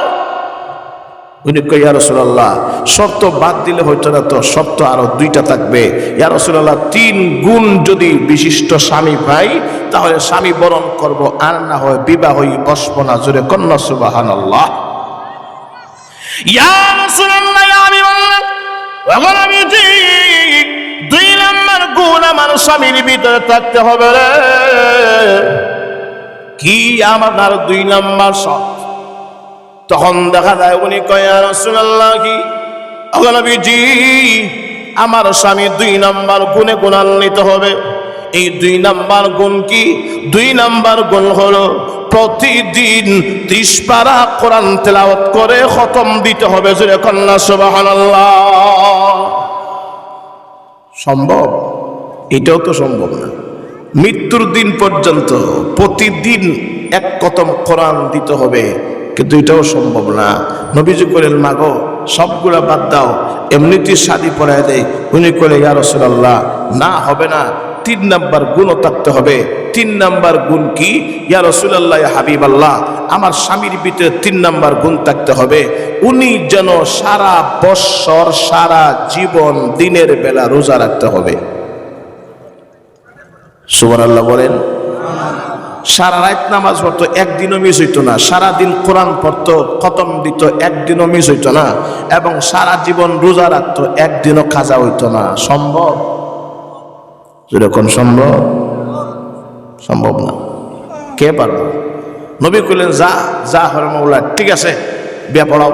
উনি কই ইয়া রাসূলুল্লাহ শর্ত বাদ দিলে হইতো না তো, শর্ত আরো 2টা থাকবে। ইয়া রাসূলুল্লাহ 3 গুণ যদি বিশিষ্ট স্বামী পাই তাহলে স্বামী বরণ করব, আর না হয় বিবাহই বসবো না। জোরে কন্যা সুবহানাল্লাহ। ইয়া রাসূলুল্লাহ আমি বললাম এখন আমি ঠিক 2 নম্বর গুণ আমার স্বামীর ভিতরে থাকতে হবে রে। কি আমার 2 নম্বর শর্ত? তখন দেখা যায় উনি কয় ইয়া রাসূলুল্লাহ কি? নবীজি আমার স্বামী 2 নম্বর গুণে গুণান্বিত হবে। এই 2 নম্বর গুণ কি? 2 নম্বর গুণ হলো প্রতিদিন 30 পারা কোরআন তেলাওয়াত করে খতম দিতে হবে। জোরে কন্যা সুবহানাল্লাহ। সম্ভব? এটাও তো সম্ভব না। মৃত্যুর দিন পর্যন্ত প্রতিদিন 1 খতম কোরআন দিতে হবে, কিন্তু এটাও সম্ভব না। নবীজি কইলেন মাগো সবগুলা বাদ দাও, এমনিতেই শাদী পড়ায় দেয়। উনি কইলেন ইয়া রাসূলুল্লাহ না হবে না, তিন নাম্বার গুণও থাকতে হবে। তিন নাম্বার গুণ কি? ইয়া রাসূলুল্লাহ, ইয়া হাবিবাল্লাহ, আমার স্বামীর ভিতরে তিন নাম্বার গুণ থাকতে হবে, উনি যেন সারা বৎসর সারা জীবন দিনের বেলা রোজা রাখতে হবে। সুবহানাল্লাহ বলেন। সারা রাত নামাজ পড়তো, একদিনও মিস হইতো না। সারাদিন কোরআন পড়তো, খতম দিত, একদিনও মিস হইতো না। এবং সারা জীবন রোজা রাখতো, একদিনও কাজা হইতো না। সম্ভব? যেরকম সম্ভব? সম্ভব না। কে পারবে? নবী কইলেন, যা যা হরে মৌলা, ঠিক আছে বিয়া পড়াও।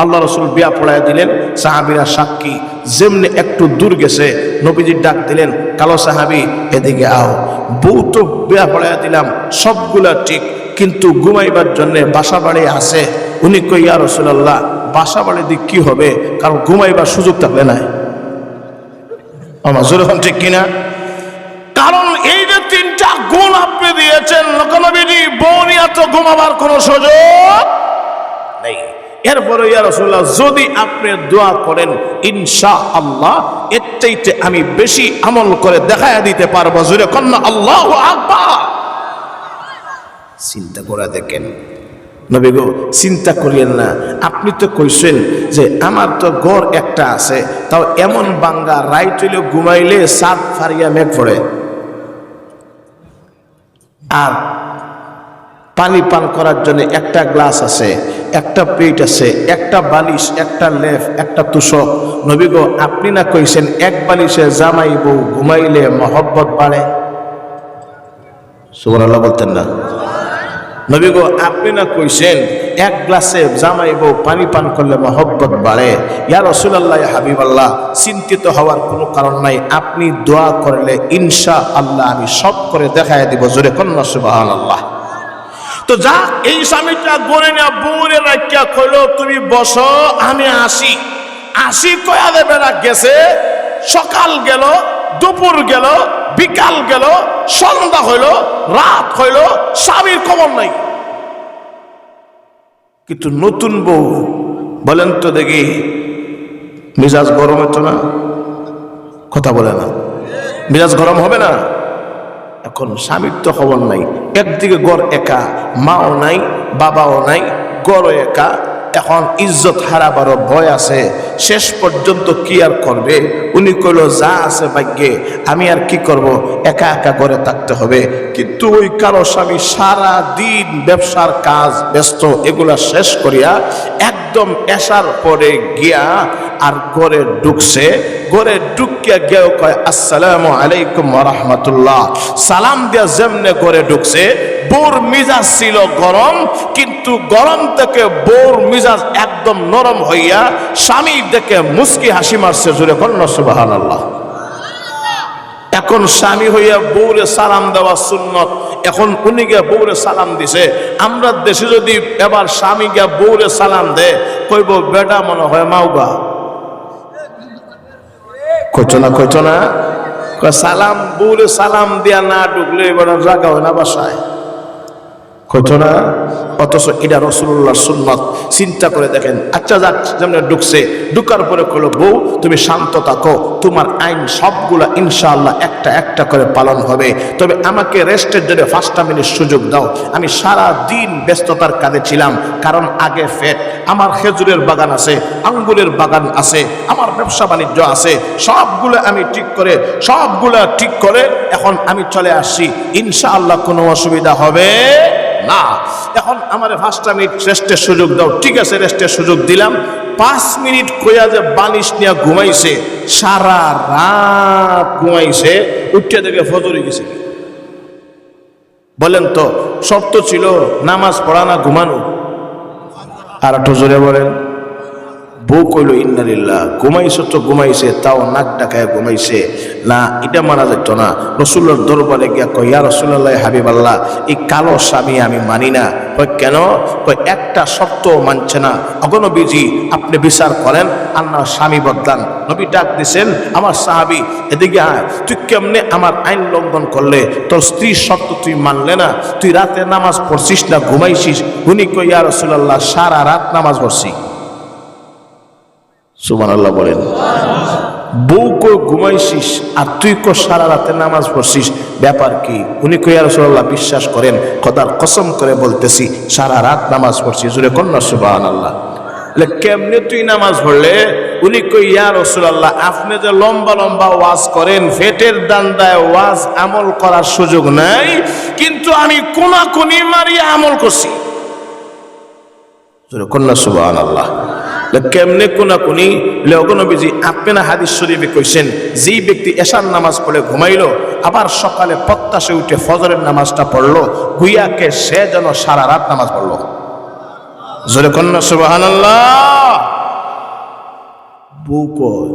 আল্লাহ রসুল বিয়া পড়ায় দিলেন। সাহাবীরা সাক্ষী। যেমনি একটু দূর গেছে, নবীজি ডাক দিলেন, কালো সাহাবী এদিকে আও। বউ তো বিয়া পড়ায় দিলাম, সবগুলা ঠিক, কিন্তু ঘুমাইবার জন্য বাসা বাড়ি আছে। উনি কই, ইয়া রাসূলুল্লাহ, বাসা বাড়ি দিক কি হবে? কারণ ঘুমাইবার সুযোগ থাকলে নাই। আমার যেরকম ঠিক কিনা? কারণ এই যে তিনটা গুণ আপনি দিয়েছেন, নবীজি বউ নিয়ে তো ঘুমাবার কোনো সুযোগ নেই। এরপরে ইয়া রাসূলুল্লাহ, যদি আপনি দোয়া করেন ইনশাআল্লাহ এর চাইতে আমি বেশি আমল করে দেখায়া দিতে পারবো। জোরে কন্না আল্লাহু আকবার। চিন্তা করে দেখেন নবী গো, চিন্তা করিয়েন না। আপনি তো কইছেন যে আমার তো ঘর একটা আছে, তাও এমন বাঙ্গা রাইট হইলে ঘুমাইলে সাত ফারিয়া মেঘ পড়ে, আর পানি পান করার জন্য একটা গ্লাস আছে, একটা প্লেট আছে, একটা বালিশ, একটা লেফ, একটা তুষক। নবী গো, আপনি না কইছেন এক বালিশে জামাই বউ ঘুমাইলে মহব্বত বাড়ে? সুবহানাল্লাহ বলতেন না? নবী গো, আপনি না কইছেন এক গ্লাসে জামাই বউ পানি পান করলে মহব্বত বাড়ে? ইয়া রাসূলুল্লাহ, ইয়া হাবিবাল্লাহ, চিন্তিত হওয়ার কোনো কারণ নাই। আপনি দোয়া করলে ইনশাআল্লাহ আমি সব করে দেখায় দিব। জোরে কন্না সুবহানাল্লাহ। তো যা, এই স্বামীটা গড়ে না বউরে রাখিয়া কইলো, তুমি বসো আমি আসি। আসি কয়া দেবে না, গেছে। সকাল গেল, দুপুর গেল, বিকাল গেল, সন্ধ্যা হইল, রাত হইল, স্বামীর খবর নাই। কিন্তু নতুন বউ, বলেন তো দেখি, মেজাজ গরম হতো না? কথা বলে না? মেজাজ গরম হবে না? এখন স্বামীর তো খবর নাই। একদিকে ঘর একা, মাও নাই, বাবাও নাই, ঘরও একা। এখন ইজ্জত হারাবারও ভয় আছে। শেষ পর্যন্ত কি আর করবে? উনি কইল, যা আছে ভাগ্যে, আমি আর কি করব, একা একা ঘরে থাকতে হবে। কিন্তু ওই কারো স্বামী সারা দিন ব্যবসার কাজ ব্যস্ত, এগুলা শেষ করিয়া একদম এশার পরে গিয়া আর ঘরে ঢুকছে। ঘরে ঢুকিয়া গিয়েও কয়, আসসালামু আলাইকুম ওয়া রাহমাতুল্লাহ। সালাম দিয়া যেমনে ঘরে ঢুকছে, বউর মিজাজ ছিল গরম, কিন্তু গরম থেকে বউর মিজাজ একদম নরম হইয়া স্বামী দেখে মুস্কি হাসি মারছে। জোরে কন্না সুবহানাল্লাহ। এখন স্বামী হইয়া বউরে সালাম দেওয়া সুন্নত, এখন উনি গিয়া বউরে সালাম দিছে। আমরা দেশে যদি এবার স্বামী গিয়া বউরে সালাম দে, কইব বেটা মনে হয় মাওগা। কইতো না? সালাম, বউরে সালাম দিয়া না ঢুকলে এবার জায়গা হয় না বাসায়। কইতো না? অথচ এটা রাসূলুল্লাহর সুন্নাত। চিন্তা করে দেখেন। আচ্ছা যাক, যেমন ঢুকছে, ঢুকার পরে কইলো, বউ তুমি শান্ত থাকো, তোমার আইন সবগুলা ইনশাআল্লাহ একটা একটা করে পালন হবে, তবে আমাকে রেস্টের জন্য 5টা মিনিট সুযোগ দাও। আমি সারা দিন ব্যস্ততার কাজে ছিলাম, কারণ আগে ফেট, আমার খেজুরের বাগান আছে, আঙ্গুরের বাগান আছে, আমার ব্যবসা বাণিজ্য আছে, সবগুলো আমি ঠিক করে এখন আমি চলে আসছি। ইনশাআল্লাহ কোনো অসুবিধা হবে না। এখন আমার 5টা মিনিট রেস্টের সুযোগ দাও। ঠিক আছে, রেস্টের সুযোগ দিলাম। 5 মিনিট কইয়া যে বালিশ নিয়ে ঘুমাইছে, সারা রাত ঘুমাইছে, উঠে দেখে ফজর গেছে। বলেন তো, শর্ত ছিল নামাজ পড়া না ঘুমানো? আর একটু জোরে বলেন। বউ কইল, ইন্নালিল্লাহ, ঘুমাইছে তো ঘুমাইছে, তাও নাক ডাকায় ঘুমাইছে না, এটা মানা যেত না। রাসূলুল্লাহর দরবারে গিয়া কয়, ইয়া রাসূলুল্লাহ, হাবিবাল্লাহ, এই কালো স্বামী আমি মানি না। কয় কেন? কয় একটা শর্ত মানছে না। ওগো নবীজি, আপনি বিচার করেন, আল্লাহ স্বামী বদলান। নবী ডাক দিছেন, আমার সাহাবী এদিকে আয়, তুই কেমনে আমার আইন লঙ্ঘন করলে? তোর স্ত্রীর শর্ত তুই মানলে না, তুই রাতে নামাজ পড়ছিস না ঘুমাইছিস? উনি কয়, ইয়া রাসূলুল্লাহ, সারা রাত নামাজ পড়ছি। সুবহানাল্লাহ বলেন। বউ কো ঘুমাইছিস আর তুই কো সারা রাতে নামাজ পড়ছিস, ব্যাপার কি? উনি কই ইয়া রাসূলুল্লাহ বিশ্বাস করেন, খোদার কসম করে বলতেছি সারা রাত নামাজ পড়ছি। জোরে কন্যা সুবহানাল্লাহ। কেমনে তুই নামাজ পড়লে? উনি কই ইয়া রাসূলুল্লাহ আপনি যে লম্বা লম্বা ওয়াজ করেন, ফেটের দান্দায় ওয়াজ আমল করার সুযোগ নাই, কিন্তু আমি কোনাকুনি মারিয়া আমল করছি। জোরে কন্যা সুবহানাল্লাহ। কেমনে কোনাকুনি? নবীজি আপনি না হাদিস শরীফে কইছেন যেই ব্যক্তি এশার নামাজ পড়ে ঘুমাইলো আবার সকালে প্রত্যাশে উঠে ফজরের নামাজটা পড়লো, গুইয়াকে সে যেন সারা রাত নামাজ পড়লো। জোরে কন্যা সুবহানাল্লাহ। বউ কয়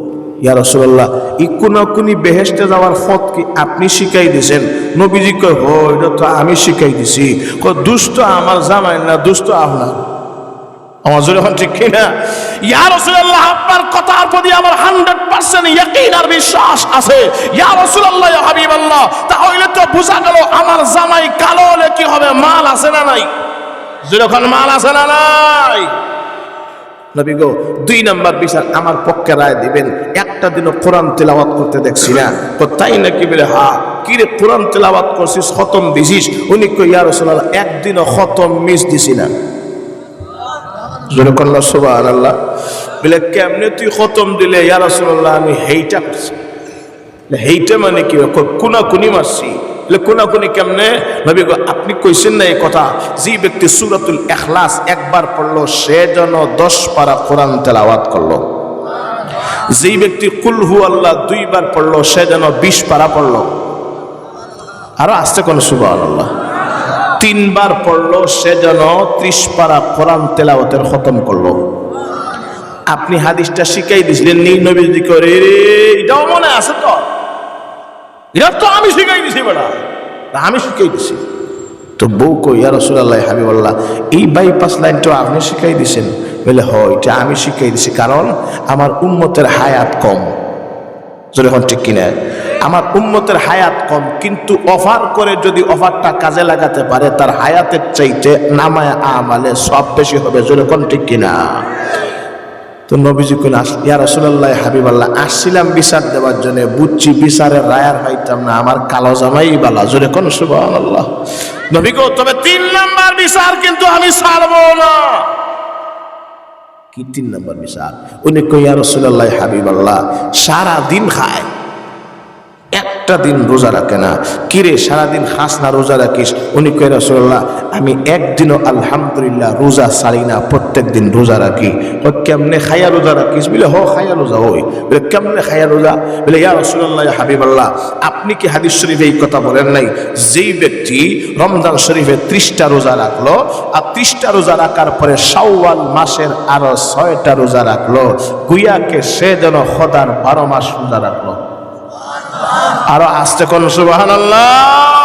ইয়া রাসূলুল্লাহ ই কোনাকুনি বেহেশতে যাওয়ার পথ কি আপনি শিখাই দিয়েছেন? নবীজি কয় হ এটা তো আমি শিখাই দিছি। কয় দুষ্ট আমার জামাই না, দুষ্ট আপনার। আমার জোরে হন ঠিক কিনা? ইয়া রাসূলুল্লাহ আপনার কথার প্রতি আমার 100% ইয়াকিন আর বিশ্বাস আছে। ইয়া রাসূলুল্লাহ ইয়া হাবিবাল্লাহ, তাহলে তো বোঝা গেল আমার জামাই কালো হলে কি হবে, মাল আছে না নাই? যেরকম মাল আছে না নাই? নবী গো 2 নাম্বার বিচার আমার পক্ষে রায় দিবেন, একটা দিনও কোরআন তেলাওয়াত করতে দেখছি না। তো তাই নাকি? বলে হ্যাঁ। কি রে কোরআন তেলাওয়াত করছিস, খতম দিছিস? উনি কই ইয়া রাসূলুল্লাহ একদিনও খতম মিস দিছি না। জোরে কন্যা সুবহানাল্লাহ। বলে কেমনে তুই খতম দিলে? ইয়া রাসূলুল্লাহ আমি হেইটা করছি। হেইটা মানে কি? কোনাকুনি মারছি। কোনাকুনি কেমনে? নবী গো আপনি কইছেন না এই কথা, যে ব্যক্তি সূরাতুল ইখলাস একবার পড়লো সে যেন 10 পারা কোরআন তেলাওয়াত করলো। যেই ব্যক্তি কুল হু আল্লাহ 2 বার পড়লো সে যেন 20 পারা পড়লো। আরো আসতে কোন সুবহানাল্লাহ। 3 বার পড়লো সে যেন 30 পারা কোরআন তেলাওয়াতের খতম করলো। আপনি হাদিসটা শিখাই দিছিলেন নি নবীজি করে রে, এটাও মনে আছে তো? এটা তো আমি শিখাই দিছি বেটা, আমি শিখাই দিছি। তো বউ কই ইয়া রাসূলুল্লাহ হাবিবাল্লাহ এই বাইপাস লাইনটা আপনি শিখাই দিছেন? বলে হ এটা আমি শিখাই দিছি, কারণ আমার উম্মতের হায়াত কম। যখন ঠিক কিনা? আমার উম্মতের হায়াত কম, কিন্তু অফার করে যদি অফারটা কাজে লাগাতে পারে তার হায়াতের চাইতে নামায় আমালে সব বেশি হবে। যখন ঠিক কিনা? তো নবীজি কইল ইয়া রাসূলুল্লাহ হাবিবাল্লাহ আসছিলাম বিচার দেওয়ার জন্য, বুঝছি বিচারের রায়ার পাইতাম না, আমার কালো জামাই বালা। জোরে কোন সুবহানাল্লাহ। নবী গো তবে 3 নাম্বার বিচার কিন্তু আমি ছাড়বো না। কি 3 নাম্বার বিচার? উনি কই ইয়া রাসূলুল্লাহ হাবিবাল্লাহ সারা দিন খায়, একটা দিন রোজা রাখে না। কিরে সারাদিন খাস না, রোজা রাখিস? উনি কই রাসূলুল্লাহ আমি একদিনও আলহামদুলিল্লাহ রোজা ছাড়ি না, প্রত্যেক দিন রোজা রাখি। কেমনে খাইয়া রোজা রাখিস? বলে হ খাইয়া রোজা হই। বলে কেমনে খাইয়া রোজা? বলে ইয়া রাসূলুল্লাহ ইয়া হাবিবাল্লাহ আপনি কি হাদিস শরীফে এই কথা বলেন নাই, যেই ব্যক্তি রমজান শরীফে 30টা রোজা রাখলো আর 30টা রোজা রাখার পরে শাওয়াল মাসের আরো 6টা রোজা রাখলো, গুইয়াকে সে যেন খোদার 12 মাস রোজা রাখলো। আরো আসতে কোন সুবহানাল্লাহ।